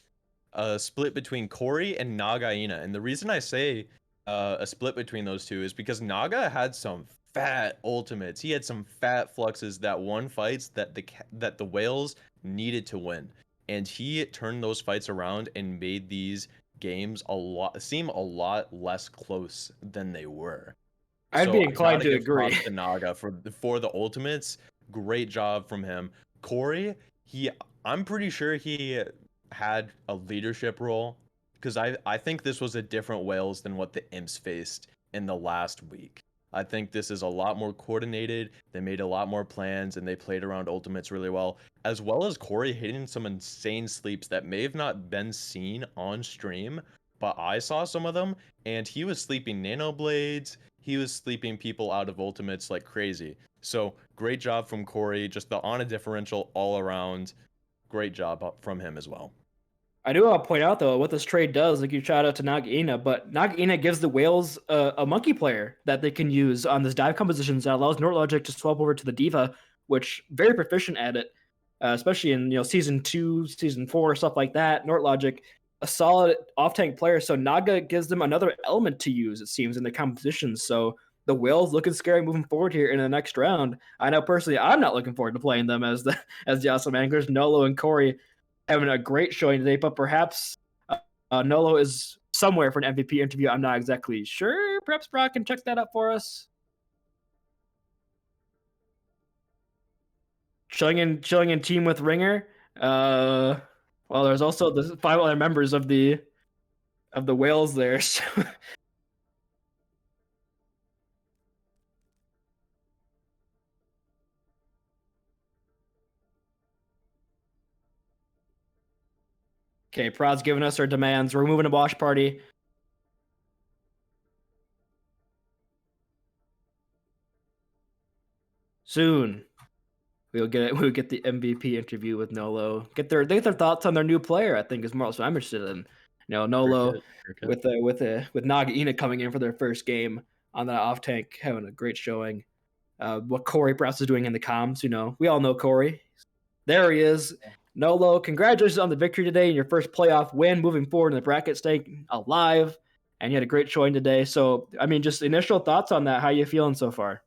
Speaker 3: a split between Corey and Nagaina. And the reason I say a split between those two is because Naga had some fat ultimates. He had some fat fluxes that won fights that the Wales needed to win. And he turned those fights around and made these games seem a lot less close than they were.
Speaker 2: I'd be inclined to agree.
Speaker 3: To Naga for the ultimates. Great job from him. Corey, I'm pretty sure he had a leadership role, because I think this was a different Wales than what the Imps faced in the last week. I think this is a lot more coordinated. They made a lot more plans and they played around ultimates really well, as well as Corey hitting some insane sleeps that may have not been seen on stream, but I saw some of them, and he was sleeping nano blades. He was sleeping people out of ultimates like crazy. So great job from Corey. Just the on a differential all around. Great job from him as well.
Speaker 2: I do want to point out, though, what this trade does, like you shout out to Nagaina, but Nagaina gives the Whales a monkey player that they can use on this dive compositions that allows Nortlogic to swap over to the Diva, which very proficient at it, especially in season 2, season 4, stuff like that. Nortlogic, a solid off-tank player, so Naga gives them another element to use, it seems, in the compositions. So the Whales looking scary moving forward here in the next round. I know personally I'm not looking forward to playing them as the awesome anglers. Nolo and Corey having a great showing today, but perhaps Nolo is somewhere for an MVP interview. I'm not exactly sure. Perhaps Brock can check that up for us. Chilling in team with Ringer. Well, there's also the 5 other members of the Whales there. So. Okay, Prod's giving us our demands. We're moving to Wash Party. Soon, we'll get the MVP interview with Nolo. Get their thoughts on their new player. I think is more so I'm interested in. Nolo with Nagaina coming in for their first game on that off tank, having a great showing. What Corey perhaps is doing in the comms. We all know Corey. There he is. Nolo, congratulations on the victory today and your first playoff win moving forward in the bracket, staying alive, and you had a great showing today. So, I mean, just initial thoughts on that. How you feeling so far?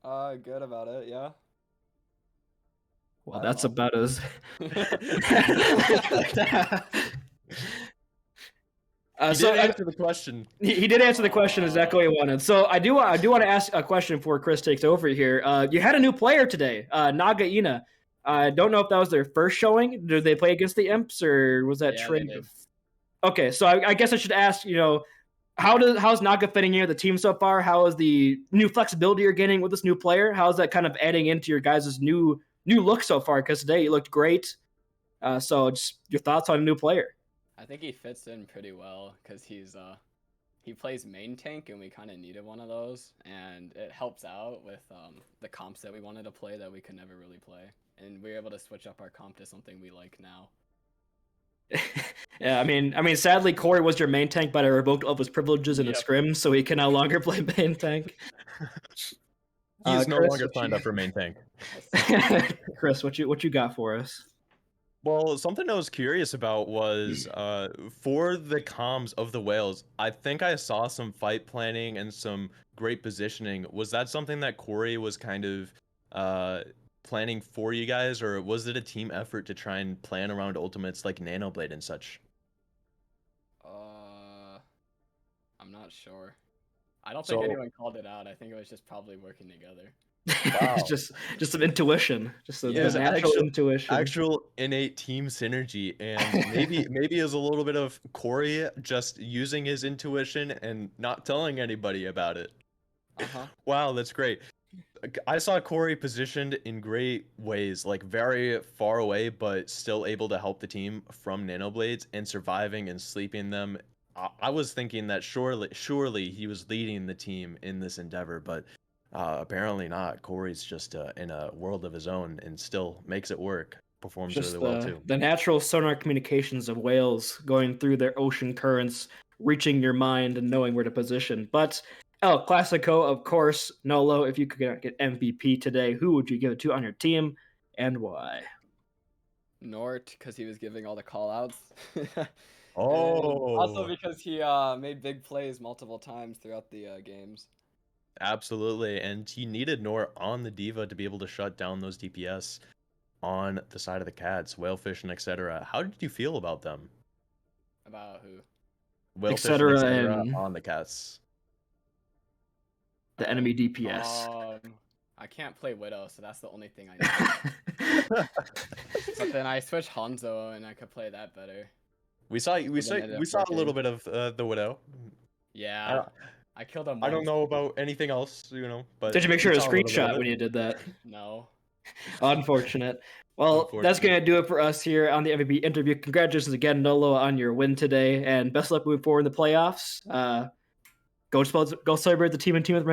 Speaker 1: Good about it, yeah.
Speaker 2: Well, that's about as...
Speaker 3: He did answer the question.
Speaker 2: He did answer the question exactly what he wanted. So I do want to ask a question before Chris takes over here. You had a new player today, Nagaina. I don't know if that was their first showing. Did they play against the Imps, or was that Trey? Okay, so I guess I should ask, how's Naga fitting in with the team so far? How is the new flexibility you're getting with this new player? How is that kind of adding into your guys' new look so far? Because today you looked great. So just your thoughts on a new player.
Speaker 1: I think he fits in pretty well because he plays main tank, and we kind of needed one of those, and it helps out with the comps that we wanted to play that we could never really play, and we were able to switch up our comp to something we like now.
Speaker 2: Yeah, I mean, sadly, Corey was your main tank, but I revoked all of his privileges in a scrim, so he can no longer play main tank.
Speaker 3: He's no longer signed up for main tank.
Speaker 2: Chris, what you got for us?
Speaker 3: Well, something I was curious about was for the comms of the Whales, I think I saw some fight planning and some great positioning. Was that something that Corey was kind of planning for you guys, or was it a team effort to try and plan around ultimates like Nanoblade and such?
Speaker 1: I'm not sure. I don't
Speaker 3: So-
Speaker 1: think anyone called it out. I think it was just probably working together.
Speaker 3: Wow.
Speaker 2: just some intuition, just
Speaker 3: Yeah,
Speaker 2: the natural intuition.
Speaker 3: Actual innate team synergy, and maybe it was a little bit of Corey just using his intuition and not telling anybody about it. Wow, that's great. I saw Corey positioned in great ways, like very far away, but still able to help the team from Nanoblades and surviving and sleeping them. I was thinking that surely he was leading the team in this endeavor, but apparently not. Corey's just in a world of his own and still makes it work. Performs
Speaker 2: Just
Speaker 3: really well too.
Speaker 2: the natural sonar communications of whales going through their ocean currents, reaching your mind and knowing where to position. But El Clasico, of course, Nolo, if you could get MVP today, who would you give it to on your team and why?
Speaker 1: Nort, because he was giving all the call outs.
Speaker 3: Oh,
Speaker 1: Also because he made big plays multiple times throughout the games.
Speaker 3: absolutely. And he needed Nor on the Diva to be able to shut down those DPS on the side of the Cats, Whalefish, and etc. How did you feel about them?
Speaker 1: About who?
Speaker 3: Whalefish
Speaker 2: Etc.
Speaker 3: and etc.
Speaker 2: and
Speaker 3: on the Cats.
Speaker 2: the enemy DPS.
Speaker 1: I can't play Widow, so that's the only thing I know. But then I switched Hanzo, and I could play that better.
Speaker 3: We saw a little bit of the Widow.
Speaker 1: Yeah, I killed him.
Speaker 3: I don't know about anything else, but
Speaker 2: Did you make sure
Speaker 3: we
Speaker 2: to
Speaker 3: saw a little bit of
Speaker 2: screenshot
Speaker 3: it.
Speaker 2: when you did that?
Speaker 1: No.
Speaker 2: Unfortunate. Well, that's
Speaker 3: Unfortunate.
Speaker 2: going to do it for us here on the MVP interview. Congratulations again, Nolo, on your win today, and best of luck moving forward in the playoffs. Go celebrate the team and team with